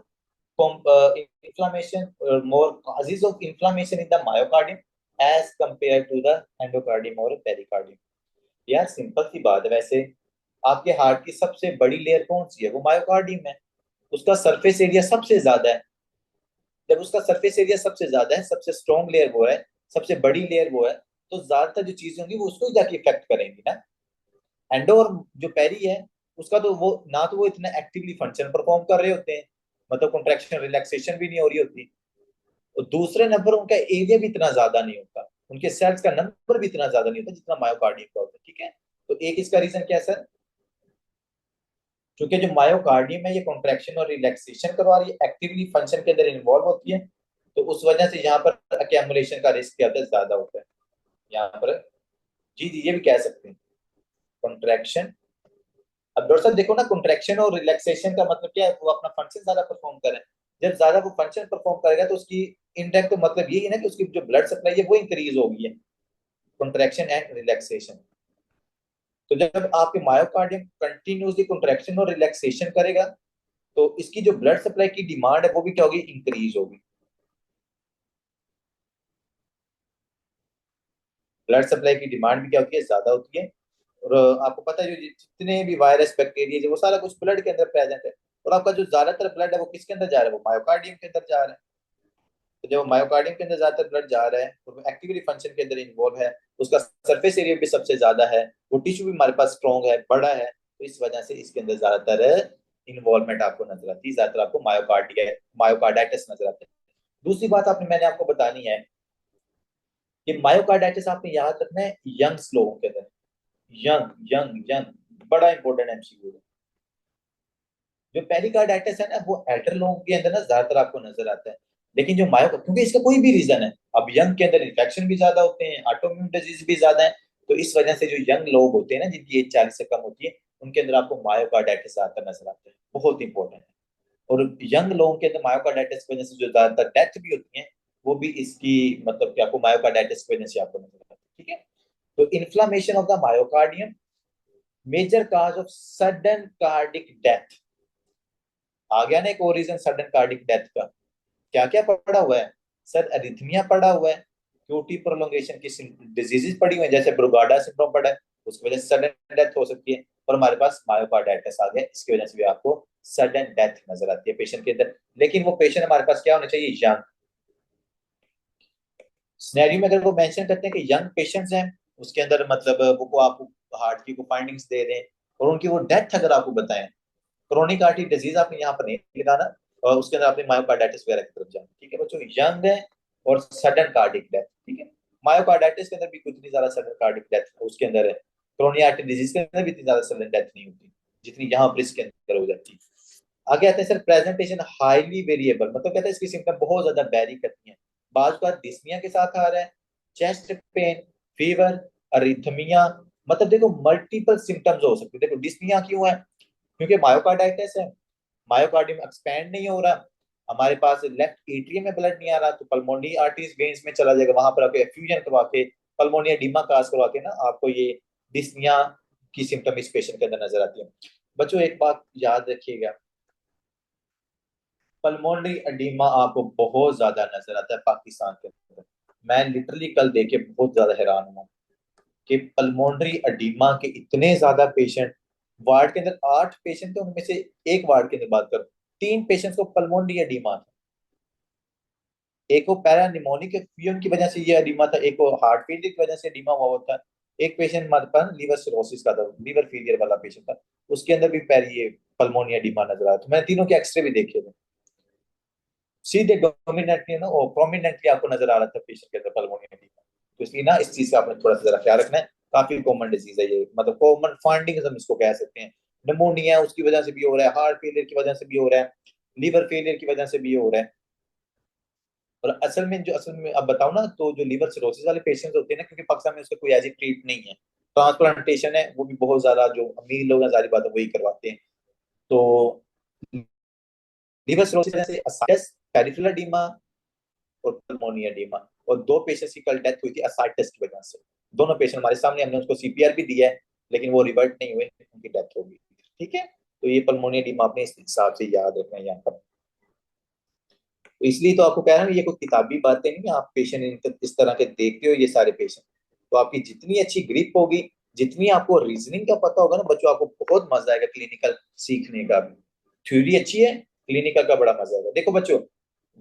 inflammation, more causes of inflammation in the myocardium as compared to the endocardium or pericardium? यार सिंपल सी बात है, वैसे आपके हार्ट की सबसे बड़ी लेयर कौन सी है, वो मायोकार्डियम है, उसका सरफेस एरिया सबसे ज्यादा है। जब उसका सरफेस एरिया सबसे ज्यादा है, सबसे स्ट्रॉन्ग लेयर वो है, सबसे बड़ी लेयर वो है, तो ज्यादातर जो चीजें होंगी वो उसको ही जाके इफेक्ट करेंगी ना। एंडो और जो पेरी है उसका तो वो ना, तो वो इतना एक्टिवली फंक्शन परफॉर्म कर रहे होते हैं, मतलब कॉन्ट्रैक्शन रिलैक्सेशन भी नहीं हो रही होती, और दूसरे नंबर उनका एरिया भी इतना ज्यादा नहीं होता, उनके सेल्स का नंबर भी इतना ज्यादा नहीं होता जितना मायोकार्डियम का होता है। ठीक है, तो एक इसका रीजन क्या है सर, क्योंकि जो मायोकार्डियम है ये कॉन्ट्रैक्शन और रिलैक्सेशन करवा रही है, एक्टिवली फंक्शन के अंदर इन्वॉल्व होती है, तो उस वजह से यहाँ पर अक्यूमुलेशन का रिस्क क्या होता है, ज्यादा होता है यहाँ पर। जी जी, ये भी कह सकते हैं कॉन्ट्रैक्शन। अब डॉक्टर साहब देखो ना, कॉन्ट्रैक्शन और रिलैक्सेशन का मतलब क्या है, वो अपना फंक्शन ज्यादा परफॉर्म करे। जब ज्यादा वो फंक्शन परफॉर्म करेगा तो उसकी इनडायरेक्ट तो मतलब यही है ना कि उसकी जो ब्लड सप्लाई है वो इंक्रीज होगी है, कॉन्ट्रैक्शन एंड रिलैक्सेशन। तो जब आपके मायोकार्डियम कंटिन्यूसली कॉन्ट्रैक्शन और रिलैक्सेशन करेगा तो इसकी जो ब्लड सप्लाई की डिमांड है वो भी क्या होगी, इंक्रीज होगी। ब्लड सप्लाई की डिमांड भी क्या होती है, ज्यादा होती है। और आपको पता है जो जितने भी वायरस बैक्टीरिया वो सारा कुछ ब्लड के अंदर प्रेजेंट है, और आपका जो ज्यादातर ब्लड है वो किसके अंदर जा रहा है, वो मायोकार्डियम के अंदर जा रहा है। तो जब मायोकार्डियम के अंदर ज्यादातर ब्लड जा रहा है और वो एक्टिवली फंक्शन के अंदर इन्वॉल्व है, उसका सरफेस एरिया भी सबसे ज्यादा है, वो टिश्यू भी हमारे पास स्ट्रॉन्ग है, बड़ा है, तो इस वजह से इसके अंदर ज्यादातर इन्वॉल्वमेंट आपको नजर आती है, ज्यादातर आपको मायोकार्डाइटिस नजर आता है। दूसरी बात आपने मैंने आपको बतानी है कि मायोकार्डाइटिस आपने याद रखना है यंग्स लोगों के अंदर, यंग यंग यंग, बड़ा इंपॉर्टेंट एमसीक्यू है। जो पेरिकार्डाइटिस है ना वो एल्डर लोगों के अंदर ना ज्यादातर आपको नजर आता है, लेकिन जो मायो, क्योंकि इसका कोई भी रीजन है, अब यंग के अंदर इन्फेक्शन भी ज्यादा होते हैं, ऑटोइम्यून डिजीज भी ज्यादा है, तो इस वजह से जो यंग लोग होते हैं ना जिनकी एज 40 से कम होती है, उनके अंदर आपको मायोकार्डाइटिस ज्यादातर नजर आता है, बहुत इंपॉर्टेंट है। और यंग लोगों के अंदर मायोकार्डाइटिस की वजह से जो ज्यादातर डेथ भी होती है वो भी इसकी मतलब कि आपको मायोकार्डाइटिस की वजह से आपको नजर आता है। ठीक है, तो inflammation of the myocardium major cause of sudden cardiac death, आ गया ना एक और रीजन सडन कार्डिक डेथ का। क्या क्या पड़ा हुआ है सर, अरिथमिया पड़ा हुआ है, क्यूटी प्रोलोंगेशन की डिजीजेस पड़ी हुई है, जैसे ब्रुगाडा सिंड्रोम पड़ा है, उसकी वजह से सडन डेथ हो सकती है, और हमारे पास मायोकार्डाइटिस आ गया, इसकी वजह से भी आपको सडन डेथ नजर आती है पेशेंट के अंदर। लेकिन वो पेशेंट हमारे पास क्या होना चाहिए, यंग। स्नैरियो में अगर वो मेंशन करते हैं कि यंग पेशेंट्स हैं, उसके अंदर मतलब वो आपको हार्ट की को फाइंडिंग्स दे दें और उनकी वो डेथ अगर आपको बताएं, क्रोनिक आर्टरी डिजीज आपने यहाँ पर नहीं लिखाना, और उसके अंदर आपने मायोकार्डाइटिस वगैरह की तरफ जाना। ठीक है बच्चों, यंग है और सडन कार्डिक डेथ। ठीक है, मायोकार्डाइटिस के अंदर भी कुछ नहीं ज्यादा सडन कार्डिक डेथ उसके अंदर है, क्रोनिक आर्टरी डिजीज के अंदर भी इतनी ज्यादा सडन डेथ नहीं होती जितनी यहाँ पर इसके अंदर हो जाती है। आगे आते हैं सर, प्रेजेंटेशन हाईली वेरिएबल, मतलब कहते हैं इसकी सिम्टम बहुत ज्यादा वेरी करती हैं। बाज बार डिस्निया के साथ आ रहा है, चेस्ट पेन, फीवर, अरिथमिया, मतलब देखो मल्टीपल सिम्टम्स हो सकते हैं। देखो डिस्निया क्यों है, क्योंकि मायोकार्डाइटिस है, मायोकार्डियम एक्सपैंड नहीं हो रहा, हमारे पास लेफ्ट एट्रियम में ब्लड नहीं आ रहा, तो पल्मोनरी आर्टरीज वेन्स में चला जाएगा, वहां पर आपको एफ्यूजन करवा के पल्मोनिया एडिमा काज करवा के ना आपको ये डिस्निया की सिम्टम इस पेशेंट के अंदर नजर आती है। बच्चों एक बात याद रखिएगा, पल्मोनरी एडिमा आपको बहुत ज्यादा नजर आता है पाकिस्तान के अंदर। मैं लिटरली कल देख के बहुत ज्यादा हैरान हुआ कि पल्मोनरी एडिमा के इतने ज्यादा पेशेंट, वार्ड के अंदर 8 पेशेंट थे, उनमें से एक वार्ड के अंदर बात करो 3 पेशेंट्स को पल्मोनरी एडिमा था। एक को पैरानिमोनिक फ्यूजन की वजह से ये एडिमा था, एक को हार्ट फेलियर की वजह से एडिमा हुआ था, एक पेशेंट हमारे पास लिवर सिरोसिस का था, लिवर फेलियर वाला पेशेंट था, उसके अंदर भी पैर ये पल्मोनिया एडिमा नजर आया। तो मैंने तीनों के एक्सरे भी देखे थे, सीधे डोमिनेटली ना वो प्रोमिनेंटली आपको नजर आ रहा था पेशेंट के अंदर पल्मोनिया एडिमा। तो इसलिए ना इस चीज से आपने थोड़ा सा जरा ख्याल रखना है, काफी कॉमन डिजीज है ये, मतलब कॉमन फाइंडिंग हम इसको कह सकते हैं। निमोनिया उसकी वजह से भी हो रहा है, हार्ट फेलियर की वजह से भी हो रहा है, लिवर फेलियर की वजह से भी हो रहा है। और असल में अब बताओ ना, तो जो लिवर सिरोसिस वाले पेशेंट्स होते हैं ना, क्योंकि पाकिस्तान में उसका कोई ऐसी ट्रीट नहीं है, ट्रांसप्लांटेशन है वो भी बहुत ज्यादा जो अमीर लोग हैं जारी बात है वही करवाते हैं। तो लिवर सिरोसिस की वजह से असाइटिस, पेरिफेरल एडीमा और पल्मोनिया एडीमा, और 2 पेशेंट्स की कल डेथ हुई थी असाइटिस की वजह से। दोनों पेशेंट हमारे सामने, हमने उसको सीपीआर भी दिया है लेकिन वो रिवर्ट नहीं हुए, उनकी डेथ हो गई। ठीक है, तो ये पल्मोनिया एडीमा आपने इस हिसाब से याद रखना है यहाँ पर। तो इसलिए तो आपको कह रहा हूँ ये कोई किताबी बातें नहीं है, आप पेशेंट इस तरह के देखते हो ये सारे पेशेंट, तो आपकी जितनी अच्छी ग्रिप होगी, जितनी आपको रीजनिंग का पता होगा ना बच्चों, आपको बहुत मजा आएगा क्लिनिकल सीखने का भी। थ्योरी अच्छी है, क्लिनिकल का बड़ा मजा आएगा। देखो बच्चों,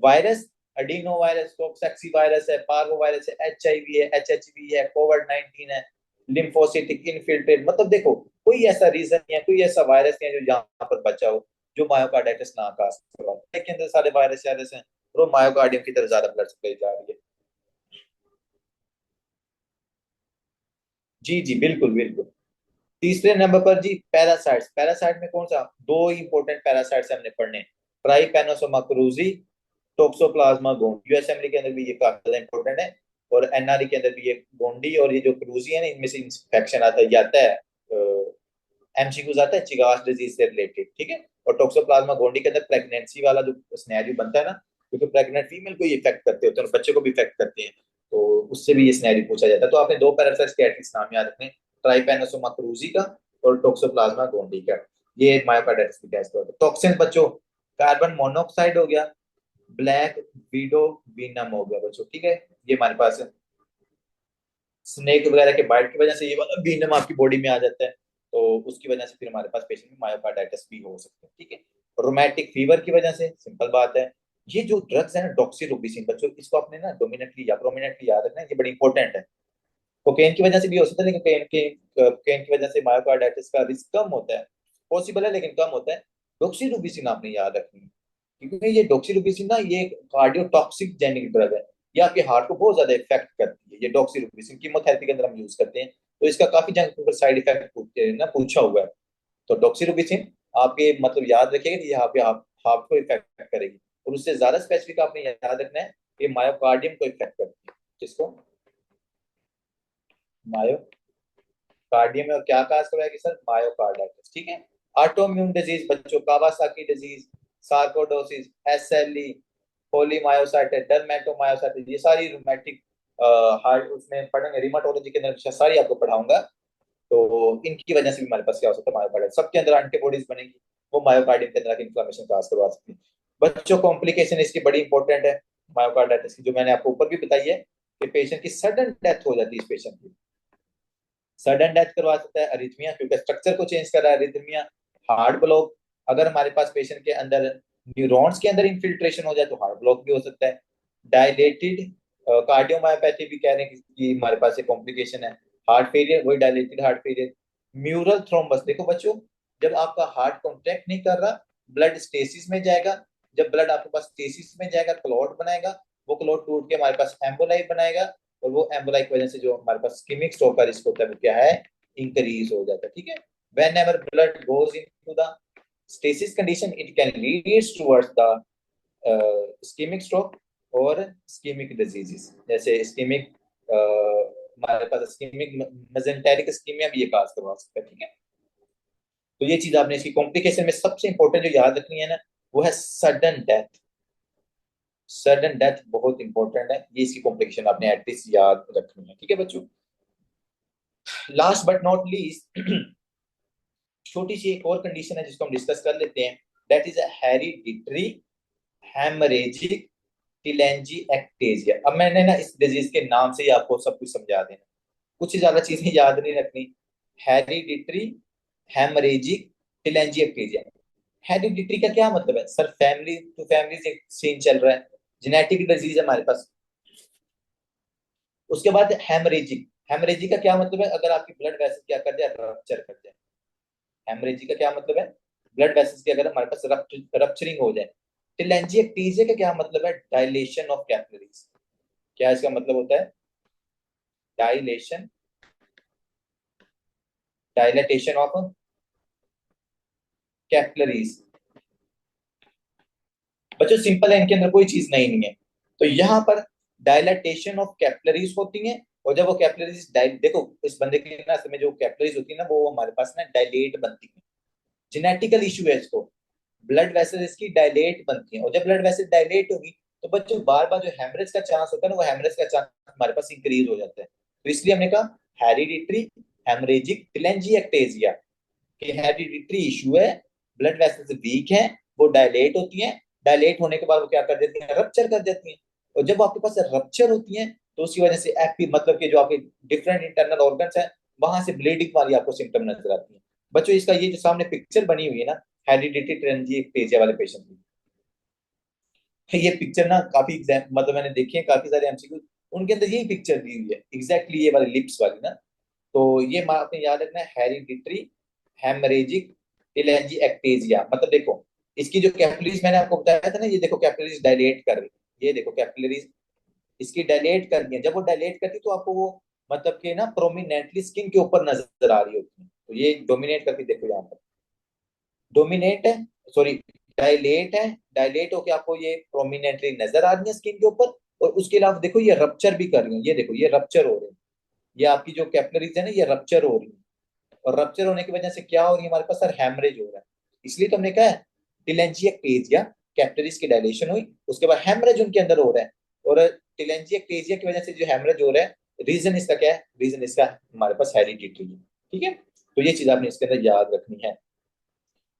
वायरस, अडीनो वायरस, कॉक्सैक्सी वायरस है, पार्वो वायरस है, एचआईवी है, एचएचवी है, कोविड 19 है, लिम्फोसिटिक इन्फिल्ट्रेट, मतलब देखो कोई ऐसा रीजन नहीं है, कोई ऐसा वायरस नहीं है जो यहाँ पर बचा हो जो मायोकार्डाइटिस ना काज करवाए। के अंदर सारे वायरस वायरस हैं और वो मायोकार्डियम की तरफ ज्यादा ब्लड सप्लाई जा रही है। जी जी, बिल्कुल बिल्कुल। तीसरे नंबर पर जी पैरासाइट्स। पैरासाइट में कौन सा, दो इंपॉर्टेंट पैरासाइट्स हमने पढ़ने, ट्राइपैनोसोमा क्रूजी, टोक्सोप्लाज्मा गोंडी। यूएसएमएल के अंदर भी ये काफी ज्यादा इंपॉर्टेंट है, और एनआरई के अंदर भी ये गोंडी और ये जो क्रूजी है ना, इनमें से इंफेक्शन आता है, ये आता है एमसीक्यूज आता है चिकास डिजीज से रिलेटेड, ठीक है। और टोक्सोप्लाज्मा गोंडी के अंदर प्रेगनेंसी वाला जो सिनेरियो बनता है ना, क्योंकि प्रेग्नेंट फीमेल को ये इफेक्ट करते होते हैं और बच्चे को भी इफेक्ट करते हैं, तो उससे भी ये सिनेरियो पूछा जाता है। तो आपने दो पैरासाइट्स के एटलीस्ट नाम याद रखने, ट्राइपैनोसोमा क्रूजी का और टोक्सोप्लाज्मा गोंडी का। ये मायोकार्डाइटिस की टेस्ट होता है। टॉक्सिन बच्चों, कार्बन मोनोऑक्साइड हो गया, ब्लैक विडो वीनम हो गया बच्चों, ठीक है। ये हमारे पास स्नेक वगैरह के बाइट की वजह से ये वाला वीनम आपकी बॉडी में आ जाता है, तो उसकी वजह से फिर हमारे पास पेशेंट में मायोकार्डाइटिस भी हो सकता है, ठीक है। रोमैटिक फीवर की वजह से, सिंपल बात है। ये जो ड्रग्स है ना डॉक्सीरुबिसिन बच्चों, इसको आपने ना डोमिनेटली या प्रोमिनेंटली याद रखना है, ये बड़ी इंपॉर्टेंट है। कोकेन की वजह से भी हो सकता है, लेकिन कोकेन की वजह से मायोकार्डाइटिस का रिस्क कम होता है, पॉसिबल है लेकिन कम होता है। डॉक्सीरुबिसिन आपने याद रखनी है, क्योंकि ये डॉक्सीरुबिसिन ना ये कार्डियोटॉक्सिक जेनिक ड्रग है, ये आपके हार्ट को बहुत ज्यादा इफेक्ट करती है। ये डॉक्सीरुबिसिन कीमोथेरेपी के अंदर हम यूज करते हैं, तो इसका काफी जगह पर साइड इफेक्ट ना पूछा हुआ है। तो डॉक्सीरुबिसिन आपके मतलब याद रखिएगा कि यहाँ पे आप हार्ट को इफेक्ट करेगी, और उससे ज्यादा स्पेसिफिक आपने याद रखना है कि मायोकार्डियम को इफेक्ट करती है। जिसको मायोकार्डियम में और क्या काज करवाएगी सर, मायोकार्डाइटिस, ठीक है। ऑटोइम्यून डिजीज बच्चों, Kawasaki disease, sarcoidosis, SLE, पोलीमायोसाइटिस, dermatomyositis, ये सारी रूमेटिक हार्ट उसमें पढ़ेंगे, रिमाटोलॉजी के अंदर सारी आपको पढ़ाऊंगा। तो इनकी वजह से भी हमारे पास क्या हो सकता है, मायोकार्डाइटिस। सबके अंदर एंटीबॉडीज बनेगी, वो मायोकार्डियम के अंदर इन्फ्लेमेशन काज करवा सकती है। बच्चों कॉम्प्लिकेशन इसकी बड़ी इंपॉर्टेंट है मायोकार्डाइटिस की, जो मैंने आपको ऊपर भी बताई है कि पेशेंट की सडन डेथ हो जाती है। इस पेशेंट की सडन डेथ करवा सकता है अरिथमिया, क्योंकि स्ट्रक्चर को चेंज कर रहा है अरिथमिया। हार्ट ब्लॉक, अगर हमारे पास पेशेंट के अंदर न्यूरॉन्स के अंदर इन्फिल्ट्रेशन हो जाए तो हार्ट ब्लॉक भी हो सकता है। डायलेटेड कार्डियोमायोपैथी भी कह रहे हैं कि हमारे पास एक कॉम्प्लिकेशन है। हार्ट फेलियर, वही dilated heart failure. Mural thrombus, देखो बच्चों, जब आपका हार्ट कॉन्ट्रैक्ट नहीं कर रहा, ब्लड स्टेसिस में जाएगा। जब ब्लड आपके पास स्टेसिस में जाएगा, क्लॉट बनाएगा, वो क्लॉट टूट के हमारे पास एम्बोलाई बनाएगा, और वो एम्बोलाई की वजह से जो हमारे पास स्किमिक स्ट्रोक का रिस्क होता है वो क्या है, इंक्रीज हो जाता है, ठीक है। Whenever blood goes into the stasis condition, it can leads towards the ischemic stroke और स्किमिक डिजीजेस, जैसे स्किमिक हमारे पास स्किमिक मेसेंटेरिक स्कीमिया भी ये काज करवा सकता है, ठीक है। तो ये चीज आपने इसकी कॉम्प्लिकेशन में सबसे इंपॉर्टेंट जो याद रखनी है ना, वो है सडन डेथ। सडन डेथ बहुत इंपॉर्टेंट है, ये इसकी कॉम्प्लिकेशन आपने एटलीस्ट याद रखनी है, ठीक है बच्चों। लास्ट बट नॉट लीस्ट, छोटी सी एक और कंडीशन है जिसको हम डिस्कस कर लेते हैं, दैट इज हेरिडिटरी हेमरेजिक टीलेंजिएक्टेजिया। अब मैंने ना इस डिजीज के नाम से ही आपको सब कुछ समझा देना, कुछ ज्यादा चीजें याद नहीं रखनी। Hereditary haemorrhagic टीलेंजिएक्टेजिया। हेरिडिटरी का क्या मतलब है सर, फैमिली टू फैमिली से सीन चल रहा है, जेनेटिक डिजीज है हमारे पास। उसके बाद हेमरेजिक, हेमरेजिक का क्या मतलब है, अगर आपकी ब्लड वेसल क्या कर जाए, रप्चर कर जाए। हेमरेजिक का क्या मतलब है, ब्लड वेसल्स की अगर हमारे पास रप्चरिंग हो जाए। टेलेंजियोक्टेजिया का क्या मतलब है, डायलेशन ऑफ कैपिलरीज। क्या इसका मतलब होता है, डायलेशन, डायलेटेशन ऑफ कैपिलरीज। बच्चों सिंपल है, इनके अंदर कोई चीज नहीं नहीं है। तो यहाँ पर डायलेटेशन ऑफ कैपिलरीज होती है, और जब वो कैपिलरीज देखो इस बंदे के ना में जो कैपिलरीज होती है ना, वो हमारे पास ना डायलेट बनती है। जेनेटिकल इशू है इसको, ब्लड वेसल इसकी डायलेट बनती है, और जब ब्लड वेसल डायलेट होगी तो बच्चों बार बार जो हेमरेज का चांस होता है ना, वो हेमरेज का चांस हमारे पास इंक्रीज हो जाता है। तो इसलिए हमने कहा हेरिडिटरी हेमरेजिक टेलेंजिएक्टेजिया, कि हेरिडिटरी इशू है, ब्लड वेसल्स वीक है, वो डायलेट होती हैं, डायलेट होने के बाद वो क्या कर देती हैं, रप्चर कर देती हैं। और जब आपके पास रप्चर होती हैं तो उसकी वजह से एपी मतलब कि जो आपके डिफरेंट इंटरनल ऑर्गन्स हैं, वहां से ब्लीडिंग वाली आपको सिम्टम नजर आती है। बच्चों इसका ये जो सामने पिक्चर बनी हुई है ना, हेरिडिटी टेलेंजिएक्टेजिया वाले पेशेंट की, ये पिक्चर ना काफी मतलब मैंने देखे हैं काफी सारे एमसीक्यू, उनके अंदर यही पिक्चर दी हुई है एग्जैक्टली ये वाली लिप्स वाली ना। तो ये आपने याद रखना है, हेरिडिटरी हेमरेजिक टेलेंजिएक्टेजिया। मतलब देखो इसकी जो कैपिलरीज मैंने आपको बताया था ना, ये देखो कैपिलरीज डायलेट कर रही है, ये देखो कैपिलरीज इसकी डायलेट करनी है। जब वो डायलेट करती है तो आपको वो मतलब कि ना प्रोमिनेंटली स्किन के ऊपर नजर आ रही होती है। तो ये डोमिनेट करके देखो यहाँ पर, डोमिनेट है, सॉरी डायलेट है, डायलेट होके आपको ये प्रोमिनेंटली नजर आ रही है स्किन के ऊपर। और उसके अलावा देखो ये रप्चर भी कर रही है, ये देखो ये रप्चर हो रहे हैं, ये आपकी जो कैपिलरीज है ना ये रप्चर हो रही है। और रप्चर होने की वजह से क्या हो रही है हमारे पास सर, हैमरेज हो रहा है। इसलिए तो हमने कहा है टिलेंजिएक्टेजिया, कैपिलरीज की डायलेशन हुई, उसके बाद हैमरेज उनके अंदर हो रहा है। और टिलेंजिएक्टेजिया की वजह से जो हैमरेज हो रहा है, रीजन इसका क्या है, रीजन इसका हमारे पास हेरिडिटरी है। ठीक है, तो ये चीज आपने इसके अंदर याद रखनी है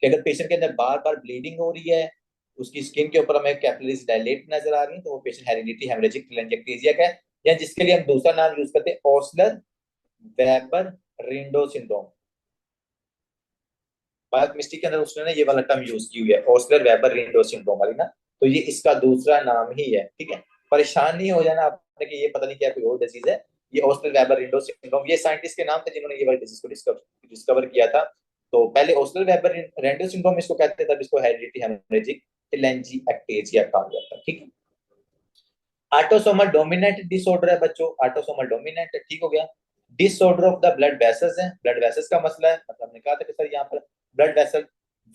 कि अगर पेशेंट के अंदर बार बार ब्लीडिंग हो रही है, उसकी स्किन के ऊपर हमें कैपिलरीज डायलेट नजर आ रही है, तो वो पेशेंट हेरिडिटरी हेमरेजिक टेलेंजिएक्टेजिया का है, या जिसके लिए हम दूसरा नाम यूज करते हैं ओस्लर वेबर रिंडो सिंड्रोम। बायोकेमिस्ट्री के अंदर उसने ना ये वाला टर्म यूज की हुई है, ओस्लर वेबर रिंडो सिंड्रोम वाली ना, तो ये इसका दूसरा नाम ही है। ठीक है, परेशान नहीं हो जाना आपने कि ये पता नहीं क्या कोई और डिजीज है। ये ओस्लर वेबर रिंडो सिंड्रोम, ये साइंटिस्ट के नाम थे जिन्होंने ये वाली डिजीज को डिस्कवर किया था। तो पहले ओस्लर वेबर रिंडो सिंड्रोम इसको कहते थे, तब इसको हेरिडिटी हेमरेजिक टेलेंजिएक्टेजिया कहा जाता है। ठीक है, ऑटोसोमल डोमिनेंट डिसऑर्डर है बच्चों, ऑटोसोमल डोमिनेंट है, ठीक हो गया। Disorder of the blood vessels है, ब्लड वेसल्स का मसला है, मतलब हमने कहा था कि सर यहाँ पर ब्लड वेसल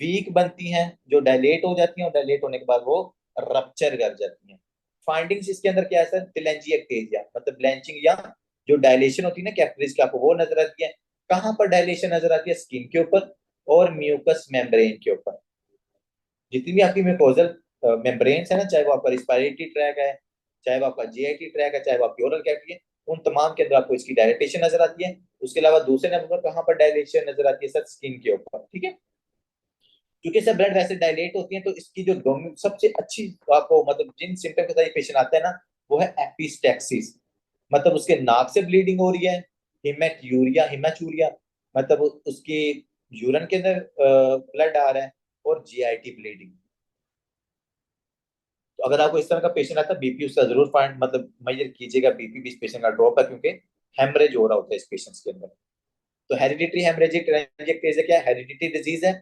वीक बनती हैं, जो डायलेट हो जाती हैं, और डायलेट होने के बाद वो रप्चर कर जाती हैं। फाइंडिंग्स इसके अंदर क्या है सर, टेलेंजिएक्टेजिया मतलब ब्लैंचिंग या जो डायलेशन होती है ना कैपिलरीज की, आपको वो नजर आती है। कहाँ पर डायलेशन नजर आती है, स्किन के ऊपर और म्यूकस मेम्ब्रेन के ऊपर। जितनी भी आपकी म्यूकोजल मेम्ब्रेन्स है ना, चाहे वो आपका रिस्पायरेटरी ट्रैक है, चाहे वो आपका जीआईटी ट्रैक है, चाहे वो आपकी ओरल कैविटी है, उन तमाम के अंदर आपको इसकी डायलेटेशन नजर आती है। उसके अलावा दूसरे नंबर पर कहाँ पर डायलेशन नजर आती है सर, स्किन के ऊपर। ठीक है, क्योंकि सर ब्लड वैसे डायलेट होती है, तो इसकी जो सबसे अच्छी आपको मतलब जिन सिम्टम के साथ ये पेशेंट आता है ना, वो है एपिस्टेक्सिस, मतलब उसके नाक से ब्लीडिंग हो रही है, हिमेट्यूरिया हिमेचूरिया, मतलब उसकी यूरिन के अंदर ब्लड आ रहा है, और जीआईटी ब्लीडिंग। तो अगर आपको इस तरह का पेशेंट आता है, बीपी उसका जरूर फाइंड मतलब मेजर कीजिएगा, बीपी भी इस पेशेंट का ड्रॉप है, क्योंकि हेमरेज हो रहा होता है इस पेशेंट्स के अंदर। तो हेरिडिटरी हेमरेजिक टेलेंजिएक्टेजिया क्या है, हेरिडिटरी डिजीज है।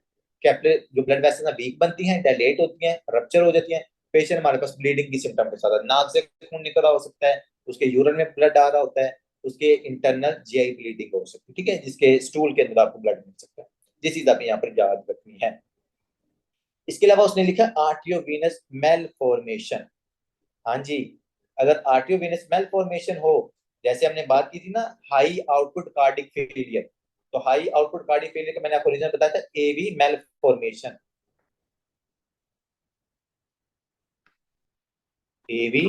कैपिलरी जो ब्लड वेसल्स वीक बनती हैं, डायलेट होती हैं, रप्चर हो जाती हैं। पेशेंट हमारे पास ब्लीडिंग की सिम्टम के साथ नाक से खून निकल रहा हो सकता है, उसके यूरिन में ब्लड आ रहा होता है, उसके इंटरनल जीआई ब्लीडिंग हो सकती है। ठीक है, जिसके स्टूल के अंदर आपको ब्लड मिल सकता है। ये चीज आपने यहाँ पर याद रखनी है। इसके अलावा उसने लिखा आर्टियोवीनस मेलफॉर्मेशन। हाँ जी, अगर आर्टियोवेनस मेल फॉर्मेशन हो, जैसे हमने बात की थी ना हाई आउटपुट कार्डिक फेलियर, तो हाई आउटपुट कार्डिक फेलियर का मैंने आपको रीजन बताया था, एवी मेल फॉर्मेशन। एवी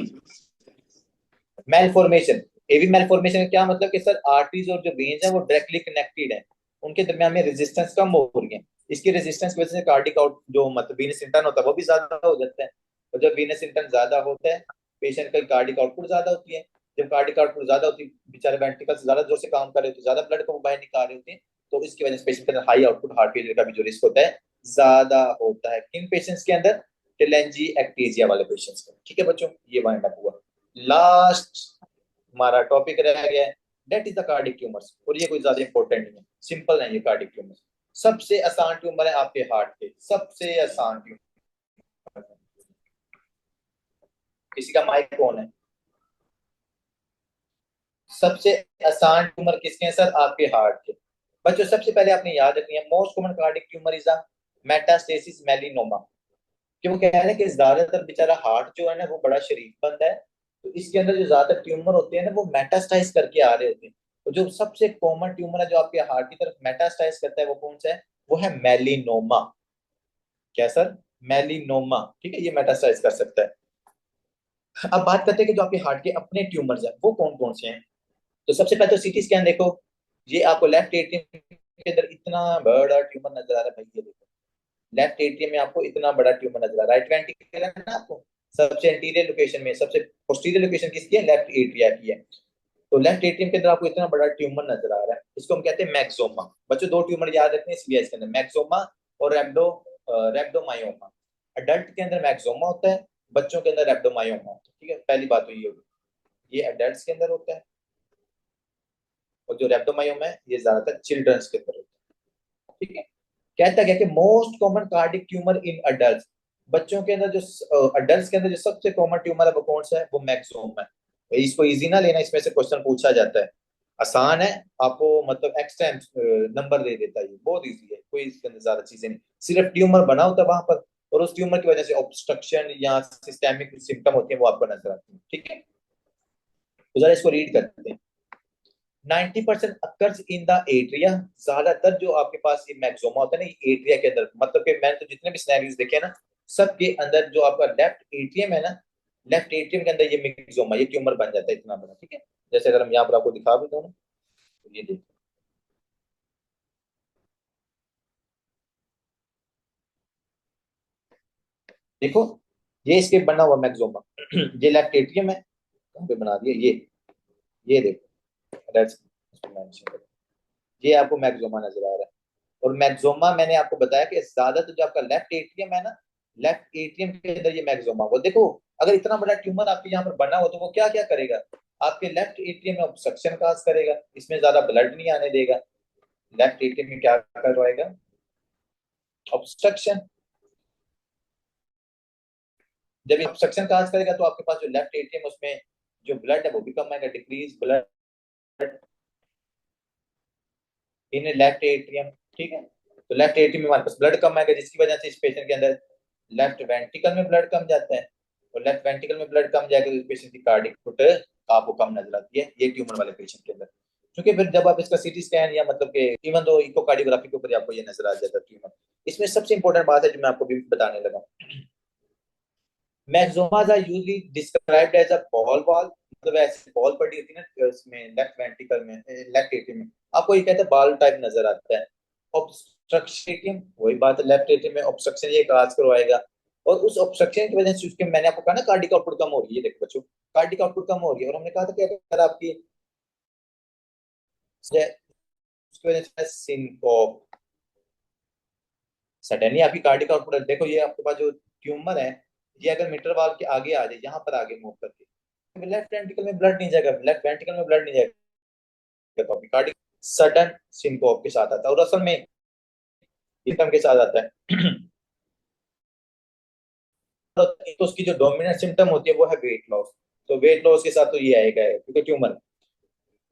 मेल फॉर्मेशन, एवी मेल फॉर्मेशन का क्या मतलब कि सर आर्टरीज और जो वेन्स है वो डायरेक्टली कनेक्टेड है, उनके दरमियान में रेजिस्टेंस कम हो रही है। इसकी रेजिस्टेंस की वजह से कार्डिक आउट जो मतलब वीनस इंटर्न होता है वो भी ज्यादा हो जाता है। और जब वीनस इंटर्न ज्यादा होता है, पेशेंट का कार्डिक आउटपुट ज्यादा होती है। जब कार्डिक आउटपुट ज्यादा होती है, बेचारे वेंट्रिकल ज्यादा जोर से काम कर रहे होते हैं, ज्यादा ब्लड को बाहर निकाल रहे होते हैं, तो इसकी वजह से पेशेंट के अंदर हाई आउटपुट हार्ट फेलियर का भी जो रिस्क होता है ज्यादा होता है। किन पेशेंट्स के अंदर, टेलेंजी एक्टेजिया वाले पेशेंट्स का। ठीक है बच्चों, ये वाइंड अप हुआ। लास्ट हमारा टॉपिक रह गया है, that is the cardiac tumours, और ये कोई ज्यादा इंपॉर्टेंट नहीं है, सिंपल है ये कार्डिक ट्यूमर्स। सबसे आसान ट्यूमर है आपके हार्ट के, सबसे आसान ट्यूमर। किसी का माइक कौन है? सबसे आसान ट्यूमर किसके हैं सर, आपके हार्ट के। बच्चों सबसे पहले आपने याद रखनी है, most common cardiac tumour is a metastasis melanoma. कि वो कह रहे हैं कि ज्यादातर बेचारा हार्ट जो है ना वो बड़ा शरीफ बंद है, तो इसके अंदर जो ज्यादातर ट्यूमर होते हैं ना वो मेटास्टाइज करके आ रहे होते हैं। तो जो सबसे कॉमन ट्यूमर है जो आपके हार्ट की तरफ मेटास्टाइज करता है वो कौन सा है, वो है मेलिनोमा। क्या सर, मेलिनोमा। ठीक है, ये मेटास्टाइज कर सकता है। अब बात करते हैं कि जो आपके हार्ट के अपने ट्यूमर्स हैं वो कौन कौन से हैं। तो सबसे पहले तो सीटी स्कैन देखो, ये आपको लेफ्ट एट्रियम के अंदर इतना बड़ा ट्यूमर नजर आ रहा है भाई, ये देखो लेफ्ट एट्रियम में आपको इतना बड़ा ट्यूमर नजर आ रहा है। राइट वेंट्रिकल है ना आपको सबसे एंटीरियर लोकेशन में, सबसे पोस्टीरियर लोकेशन किसकी है, लेफ्ट एट्रिया की है। तो लेफ्ट एट्रियम के अंदर आपको इतना बड़ा ट्यूमर नजर आ रहा है, इसको हम कहते हैं मैक्सोमा। बच्चों दो ट्यूमर याद रखने हैं सीवीएस के अंदर, मैक्सोमा और रेब्डोमायोमा। अडल्ट के अंदर मैक्सोमा होता है, बच्चों के अंदर रेब्डोमायोमा होता है। ठीक है, पहली बात तो ये होगी, ये अडल्ट के अंदर होता है, और जो रेब्डोमायोमा है ये ज्यादातर चिल्ड्रंस के अंदर होता है। ठीक है, कहता क्या कि most common cardiac tumour in adult, बच्चों के अंदर जो अडल्ट के अंदर जो सबसे कॉमन ट्यूमर है वो कौन सा है, वो मैक्सोमा है। इसको इजी ना लेना, इसमें से क्वेश्चन पूछा जाता है। आसान है, आपको मतलब एक्स्ट्रा नंबर दे देता है, ये बहुत इजी है, कोई इसके अंदर ज्यादा चीजें नहीं, सिर्फ ट्यूमर बना होता है वहां पर, और उस ट्यूमर की वजह से ऑब्स्ट्रक्शन या सिस्टेमिक सिम्टम होती है वो आपको नजर आती है। ठीक है, तो जरा इसको रीड करते हैं। 90% अकर्स इन द एट्रिया, ज्यादातर जो आपके पास ये मैक्सोमा होता है ना, ये एट्रिया के अंदर, मतलब कि मैंने तो जितने भी सिनेरियोज देखे हैं ना, सबके अंदर जो आपका लेफ्ट एट्रियम है ना, लेफ्ट एट्रियम के अंदर ये मैक्सोमा, ये ट्यूमर बन जाता है इतना बड़ा। ठीक है, जैसे अगर हम यहाँ पर आपको दिखा भी दो ना, तो ये देखो, देखो ये इसके बना हुआ मैक्सोमा ये लेफ्ट एट्रियम है, कहाँ पे बना दिया ये देखो, That's- ये आपको मैक्सोमा नजर आ रहा है। और मैक्सोमा मैंने आपको बताया कि ज्यादा तो जो आपका लेफ्ट एट्रियम है ना, लेफ्ट एट्रियम के अंदर ये मैक्सोमा, वो देखो, अगर इतना बड़ा ट्यूमर आपके यहाँ पर बना हो तो वो क्या क्या करेगा, आपके लेफ्ट एट्रियम में ऑब्स्ट्रक्शन काज करेगा, इसमें ज्यादा ब्लड नहीं आने देगा। लेफ्ट एट्रियम में क्या करवाएगा, ऑब्स्ट्रक्शन। जब ऑब्स्ट्रक्शन काज करेगा तो आपके पास जो लेफ्ट एट्रियम है उसमें जो ब्लड है वो भी कम आएगा, decrease blood in left atrium. ठीक है, तो लेफ्ट एट्रियम में हमारे पास ब्लड कम आएगा, जिसकी वजह से इस पेशेंट के अंदर लेफ्ट वेंट्रिकल में ब्लड कम जाता है, और लेफ्ट वेंट्रिकल में ब्लड कम जाएगा तो पेशेंट की कार्डिक फुट आपको कम नजर आती है ये ट्यूमर वाले पेशेंट के अंदर। क्योंकि फिर जब आप इसका सीटी स्कैन या मतलब कि इवन दो इकोकार्डियोग्राफी के ऊपर आपको ये नजर आ जाता है ट्यूमर। इसमें सबसे इंपॉर्टेंट बात है जो मैं आपको भी बताने लगा, myxomas are usually described as a ball valve, मतलब ऐसे बॉल पड़ी होती है ना इसमें लेफ्ट वेंट्रिकल में, लेफ्ट एट्रियम में, आपको ये कहते हैं बॉल टाइप नजर आता है। ऑब्स्ट्रक्शन एट्रियम, वही बात है, लेफ्ट एट्रियम में ऑब्स्ट्रक्शन ये काज करवाएगा, और उस ऑब्स्ट्रक्शन की वजह से उसके, मैंने आपको कहा ना कार्डिक आउटपुट कम हो रही है, देखो बच्चों, कार्डिक आउटपुट कम हो रही है, और हमने कहा था कि अगर आपकी उसकी वजह से सिंकोप, सडनली आपकी कार्डिक आउटपुट, देखो ये आपके पास जो ट्यूमर है, ये अगर मीटर वाल के आगे आ जाए, यहाँ पर आगे मूव करके, लेफ्ट वेंट्रिकल में ब्लड नहीं जाएगा, लेफ्ट वेंट्रिकल में ब्लड नहीं जाएगा, तो आपकी कार्डिक सडन सिंकोप के साथ आता है, और असल में रिदम के साथ आता है तो उसकी जो डोमिनेंट सिम्टम होती है वो है वेट लॉस, तो वेट लॉस के साथ तो ये आएगा है, क्योंकि ट्यूमर।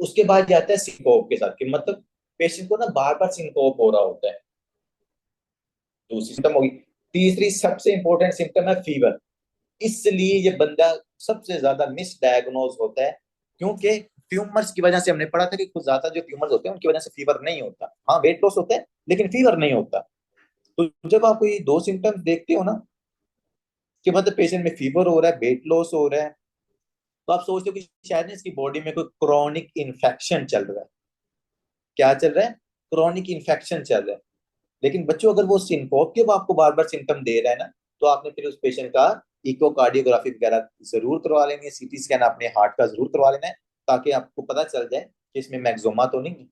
उसके बाद जाता है सिंकोप के साथ, कि मतलब पेशेंट को ना बार बार सिंकोप हो रहा होता है, दूसरी सिम्टम होगी। तीसरी सबसे इंपॉर्टेंट सिम्टम है फीवर, इसलिए ये बंदा सबसे ज्यादा मिस डायग्नोज होता है, क्योंकि ट्यूमर्स की वजह से हमने पढ़ा था कि कुछ ज्यादा जो ट्यूमर्स होते हैं उनकी वजह से फीवर नहीं होता, हाँ वेट लॉस होता है लेकिन फीवर नहीं होता। तो जब आप ये दो सिम्टम्स देखते हो ना, कि मतलब पेशेंट में फीवर हो रहा है, वेट लॉस हो रहा है, तो आप सोचते हो कि शायद ना इसकी बॉडी में कोई क्रोनिक इन्फेक्शन चल रहा है। क्या चल रहा है, क्रोनिक इन्फेक्शन चल रहा है। लेकिन बच्चों अगर वो सिंकोप के आपको बार बार सिम्टम दे रहा है ना, तो आपने फिर उस पेशेंट का इकोकार्डियोग्राफी वगैरह जरूर करवा लेनी है, सीटी स्कैन अपने हार्ट का जरूर करवा लेना है, ताकि आपको पता चल जाए कि इसमें मैक्सोमा तो नहीं है।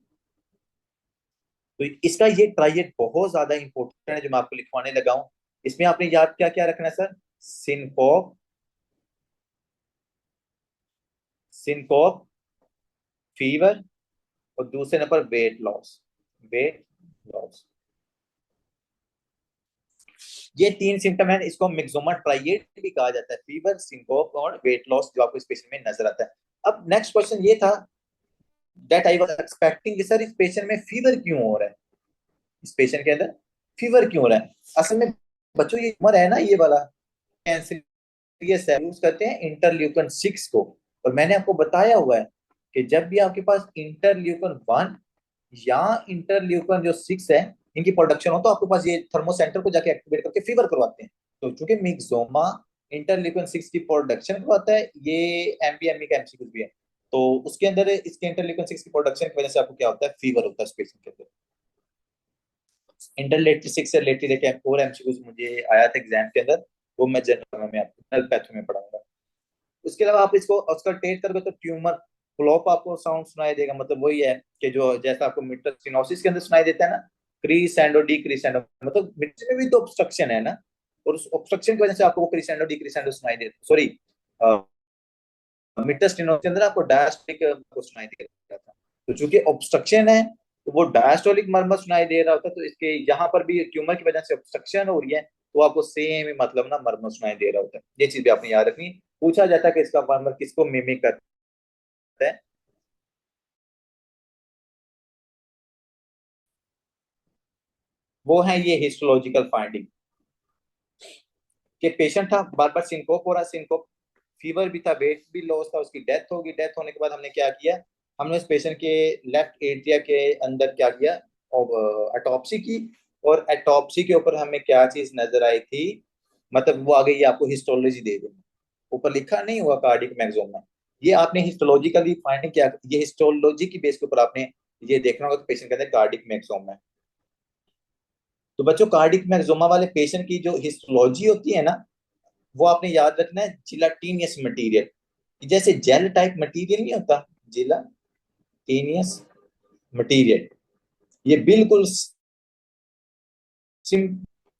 तो इसका ये ट्राइएट बहुत ज्यादा इंपॉर्टेंट है जो मैं आपको लिखवाने लगा हूं। इसमें आपने याद क्या क्या रखना है सर, सिंकोप, सिंकोप, फीवर, और दूसरे number weight loss, weight loss, ये तीन सिम्टम है, इसको मिक्सोमा ट्राइएट भी कहा जाता है, फीवर, सिंकोप और वेट लॉस जो आपको इस पेशेंट में नजर आता है। अब नेक्स्ट क्वेश्चन ये था that I was expecting, sir इस पेशेंट में फीवर क्यों हो रहा है, इस पेशेंट के अंदर फीवर क्यों हो रहा है। असल में बच्चों ये उम्र है ना ये वाला कैंसर, ये यूज करते हैं इंटरल्यूकन 6 को, और मैंने आपको बताया हुआ है कि जब भी आपके पास इंटरल्यूकन 1 या इंटरल्यूकन 6 है, इनकी प्रोडक्शन हो, तो आपके पास ये थर्मोसेंटर को जाके एक्टिवेट करके फीवर करवाते हैं। तो चूंकि मिक्सोमा इंटरल्यूकन 6 की प्रोडक्शन करवाता है, ये एमबीएमई का एमसीक्यू भी है, तो उसके अंदर इसके इंटरल्यूकन 6 की प्रोडक्शन की वजह से आपको क्या होता है, फीवर होता है पेशेंट के अंदर। इंटरलेटेड 6 से रिलेटेड एक और एमसीक्यू मुझे आया था एग्जाम के अंदर, वो मैं जनरल में आपको नल पैथो में पढ़ाऊंगा। उसके अलावा आप इसको ऑस्कल्टेट करोगे तो ट्यूमर फ्लॉप आपको साउंड सुनाई देगा, मतलब वही है कि जो जैसा आपको मिटर सिनोसिस के अंदर सुनाई देता है ना, क्रीसेंडो डिक्रीसेंडो, मतलब मिटर में भी तो ऑब्स्ट्रक्शन है ना, और उस ऑब्स्ट्रक्शन की वजह से आपको वो क्रीसेंडो डिक्रीसेंडो सुनाई देता, सॉरी मिटर सिनोसिस के अंदर आपको डायस्टोलिक आपको सुनाई दे रहा था। तो चूंकि ऑब्स्ट्रक्शन है तो वो डायस्टोलिक मरमर सुनाई दे रहा होता है, तो इसके यहाँ पर भी ट्यूमर की वजह से ऑब्स्ट्रक्शन हो रही है, तो आपको सेम मतलब ना मरमर सुनाई दे रहा होता है। ये चीज भी आपने याद रखनी। पूछा जाता है कि इसका मरमर किसको मिमिक करता है, वो है ये हिस्टोलॉजिकल फाइंडिंग कि पेशेंट था, बार बार सिनकोप हो रहा, सिनकोप, फीवर भी था, वेट भी लॉस था, उसकी डेथ होगी। डेथ होने के बाद हमने क्या किया, हमने उस पेशेंट के लेफ्ट एट्रिया के अंदर क्या किया, ऑटोप्सी की। और ऑटोप्सी के ऊपर हमें क्या चीज नजर आई थी, मतलब वो आगे ये आपको हिस्टोलॉजी दे देंगे, ऊपर लिखा नहीं हुआ कार्डिक मैक्सिमा। ये आपने हिस्टोलॉजिकली फाइंडिंग किया, ये हिस्टोलॉजी की बेस के ऊपर आपने ये देखना होगा कि पेशेंट के अंदर कार्डिक मैक्सिमा है। तो बच्चों कार्डिक मैक्सिमा वाले पेशेंट की जो हिस्टोलॉजी होती है ना, वो आपने याद रखना है जिलाटीनियस मटेरियल, जैसे जेल टाइप मटेरियल नहीं होता, जिलाटीनियस मटेरियल, ये बिल्कुल सिम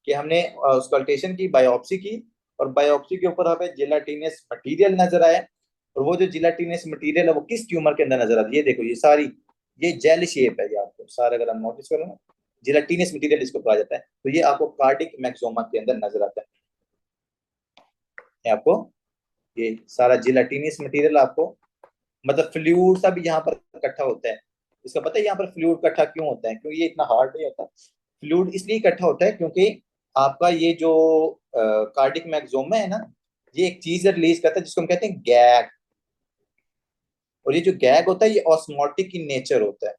कि हमने स्कल्टेशन की, बायोप्सी की, और बायोप्सी के ऊपर हमें जिलाटीनियस मटेरियल नजर आया। और वो जो जिलाटीनियस मटेरियल है वो किस ट्यूमर के अंदर नजर आती है, ये देखो ये सारी, ये जेल शेप है, ये आपको सारा अगर हम नोटिस करो ना, जिलाटीनियस मटेरियल इसको कहा जाता है। तो ये आपको कार्डिक मैक्सोमा के अंदर नजर आता है। ये आपको ये सारा जिलाटीनियस मटेरियल आपको, मतलब फ्लूइड सा भी यहाँ पर इकट्ठा होता है। इसका पता है यहाँ पर फ्लूइड इकट्ठा क्यों होता है, क्योंकि ये इतना हार्ड नहीं होता। फ्लूइड इसलिए इकट्ठा होता है क्योंकि आपका ये जो कार्डिक मैक्सोमा है ना, ये एक चीज रिलीज करता है जिसको हम कहते हैं गैग। और ये जो गैग होता है ये ऑस्मोटिक इन नेचर होता है,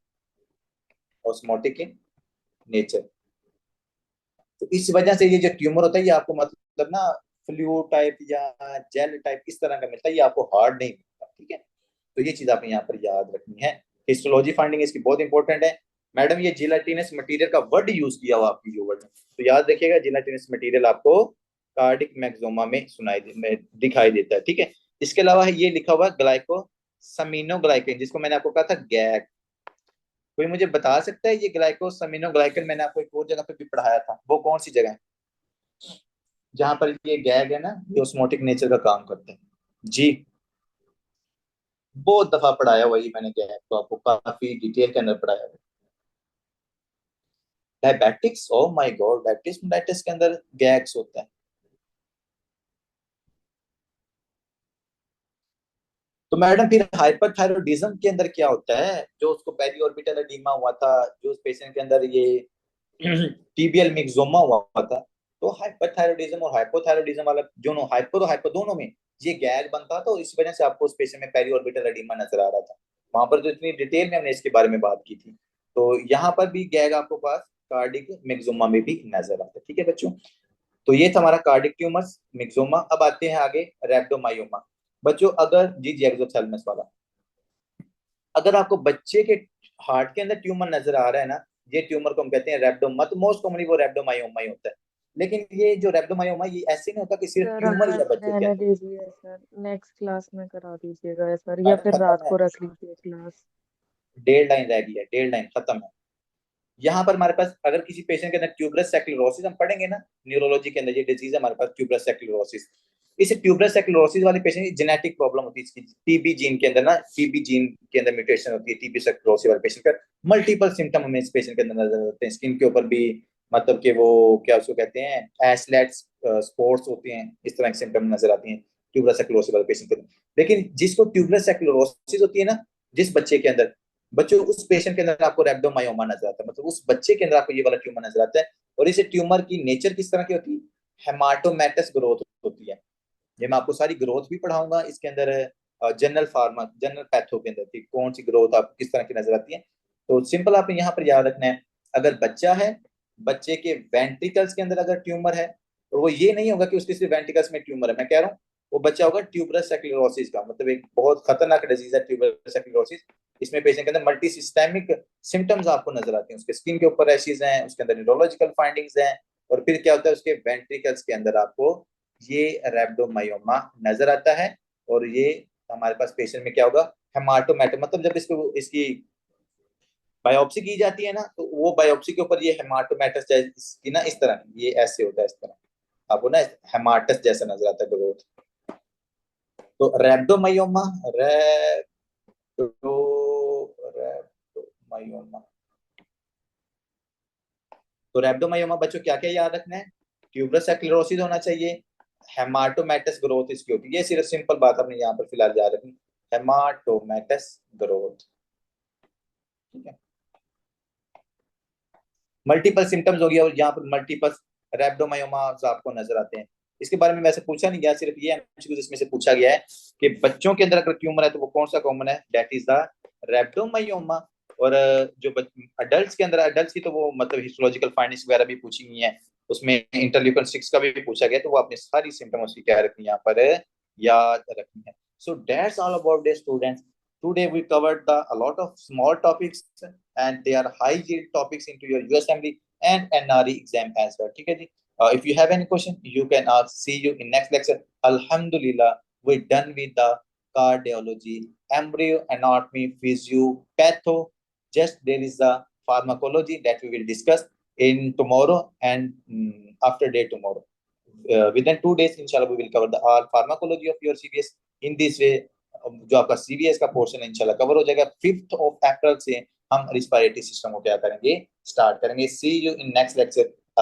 ऑस्मोटिक इन नेचर। तो इस वजह से ये जो ट्यूमर होता है ये आपको मतलब ना फ्लूइड टाइप या जेल टाइप इस तरह का मिलता है, ये आपको हार्ड नहीं मिलता, ठीक है। तो ये चीज आपने यहाँ पर याद रखनी है। हिस्टोलॉजी फाइंडिंग इसकी बहुत इंपॉर्टेंट है। मैडम ये जिलाटिनस मटेरियल का वर्ड यूज किया हुआ आपकी जो वर्ड है, तो याद रखिएगा जिलाटिनस मटेरियल आपको कार्डिक मैक्सोमा में दिखाई देता है, ठीक है। इसके अलावा ये लिखा हुआ ग्लाइको समीनोग्लाइकन, जिसको मैंने आपको कहा था गैग। कोई मुझे बता सकता है ये ग्लाइको समीनोग्लाइकन मैंने आपको एक और जगह पे भी पढ़ाया था, वो कौन सी जगह है जहां पर ये गैग है ना, ये ऑस्मोटिक नेचर का काम करते हैं। जी, बहुत दफा पढ़ाया हुआ ये मैंने गैग तो आपको काफी डिटेल के अंदर पढ़ाया हुआ। Diabetics, oh my God, diabetes के अंदर गैग्स होता है। तो मैडम फिर हाइपरथायरॉयडिज्म के अंदर क्या होता है, जो उसको पेरी ऑर्बिटल एडीमा हुआ था, जो उस पेशेंट के अंदर ये टीबियल मिक्सोमा हुआ था, तो हाइपरथायरॉयडिज्म और हाइपोथायरॉयडिज्म वाला दोनों, हाइपो तो हाइपो दोनों में ये गैग बनता, तो इस वजह से आपको उस पेशेंट में पेरी ऑर्बिटल एडीमा नजर आ रहा था। वहां पर जो इतनी डिटेल में हमने इसके बारे में बात की थी, तो यहाँ पर भी गैग आपको पास कार्डिक मिक्सोमा में भी नजर आता है, ठीक है बच्चों। तो ये था हमारा कार्डिक ट्यूमर्स मिक्सोमा। अब आते हैं आगे रैप्डोमायोमा। बच्चों अगर जी जी एक्सोथैलेमस वाला, अगर आपको बच्चे के हार्ट के अंदर ट्यूमर नजर आ रहा है ना, ये ट्यूमर को हम कहते हैं रैप्डोमा, तो मोस्ट कॉमनली वो रैप्डोमायोमा ही होता है। लेकिन ये जो रैप्डोमायोमा ये ऐसे नहीं होता कि सिर्फ सर ट्यूमर ही हमें है बच्चे के रहने अंदर। दीजिए सर, नेक्स्ट क्लास में करा दीजिएगा सर, या मैडम फिर खत्म रात है, को रख लीजिए क्लास। डेढ़ लाइन रह गई है, डेढ़ लाइन खत्म है। यहाँ पर हमारे पास अगर किसी पेशेंट के अंदर ट्यूबरस सेक्लेरोसिस हम पढ़ेंगे ना, न्यूरोलॉजी के अंदर ये डिजीज है हमारे पास ट्यूबरस सेक्लेरोसिस। इस ट्यूबरस सेक्लेरोसिस वाले पेशेंट की जेनेटिक प्रॉब्लम होती है, इसकी टीबी जीन के अंदर ना, टीबी जीन के अंदर म्यूटेशन होती है टीबी सेक्लेरोसिस वाले पेशेंट का। मल्टीपल सिम्टम हमें इस पेशेंट के अंदर नजर आते हैं, स्किन के ऊपर भी, मतलब कि वो क्या उसको कहते हैं एस्लेट्स स्पॉट्स होते हैं, इस तरह के सिम्टम नजर आती हैं ट्यूबरस सेक्लेरोसिस वाले पेशेंट के अंदर। लेकिन जिसको ट्यूबरस सेक्लेरोसिस होती है ना, जिस बच्चे के अंदर, बच्चों उस पेशेंट के अंदर आपको रैप्डोमायोमा नजर आता है, मतलब उस बच्चे के अंदर आपको ये वाला ट्यूमर नजर आता है। और इस ट्यूमर की नेचर किस तरह की होती है, हेमाटोमेटस ग्रोथ होती है। ये मैं आपको सारी ग्रोथ भी पढ़ाऊंगा इसके अंदर, जनरल फार्मा जनरल पैथो के अंदर कि कौन सी ग्रोथ आपको किस तरह की नजर आती है। तो सिंपल आपने यहाँ पर याद रखना है, अगर बच्चा है, बच्चे के वेंट्रिकल्स के अंदर अगर ट्यूमर है, और वो ये नहीं होगा कि उसके सिर्फ वेंट्रिकल्स में ट्यूमर है, मैं कह रहा हूँ वो बच्चा होगा ट्यूबरस सेक्लेरोसिस का, मतलब एक बहुत खतरनाक डिजीज है ट्यूबरस सेक्लेरोसिस। इसमें पेशेंट के अंदर मल्टी सिस्टेमिक सिम्टम्स आपको नजर आते हैं, उसके स्किन के ऊपर रैशेज हैं, उसके अंदर न्यूरोलॉजिकल फाइंडिंग्स हैं, और फिर क्या होता है उसके वेंट्रिकल्स के अंदर आपको ये रैप्डोमायोमा नजर आता है। और ये हमारे पास पेशेंट में क्या होगा, हेमाटोमेटो, मतलब जब इसको इसकी बायोप्सी की जाती है ना, तो वो बायोप्सी के ऊपर ये हेमाटोमेटस इसकी ना इस तरह ये ऐसे होता है, इस तरह आपको ना हेमाटस जैसा नजर आता है ग्रोथ। तो रैप्डोमायोमा, रैप्डो रैप्डोमायोमा, तो रैप्डोमायोमा बच्चों क्या क्या याद रखना है, ट्यूबरस स्क्लेरोसिस होना चाहिए, हेमाटोमेटस ग्रोथ इसकी होती है, ये सिर्फ सिंपल बात आपने यहाँ पर फिलहाल याद रखनी, हेमाटोमेटस ग्रोथ, ठीक है। मल्टीपल सिम्टम्स हो गया, और यहाँ पर मल्टीपल रैप्डोमायोमा आपको नजर आते हैं। इसके बारे में वैसे पूछा नहीं गया, सिर्फ ये एमसीक्यू इसमें से पूछा गया है कि बच्चों के अंदर अगर ट्यूमर है तो वो कौन सा कॉमन है, दैट इज द रैप्डोमायोमा। और जो अडल्ट के अंदर, अडल्ट की तो वो मतलब हिस्टोलॉजिकल फाइंडिंग्स वगैरह भी पूछी गई हैं, उसमें इंटरल्यूकन 6 का भी पूछा गया, तो वो अपनी सारी सिम्टम उसकी क्या रखनी है यहाँ पर, याद रखनी है। So that's all about the students. Today we covered a lot of small topics, and they are high yield topics into your USMLE and NRE exam as well. ठीक है जी? If you have any question, you can ask. See you in next lecture. Alhamdulillah, we're done with the cardiology, embryo, anatomy, physio, patho. Just there is the pharmacology that we will discuss in tomorrow and after day tomorrow. Within 2 days, inshallah, we will cover the all pharmacology of your CVS. In this way, जो आपका सीवीएस का पोर्शन इंशाल्लाह कवर हो जाएगा। 5 अप्रैल से हम रिस्पायरेटरी सिस्टम को क्या करेंगे, स्टार्ट करेंगे। सी यू इन नेक्स्ट लेक्चर।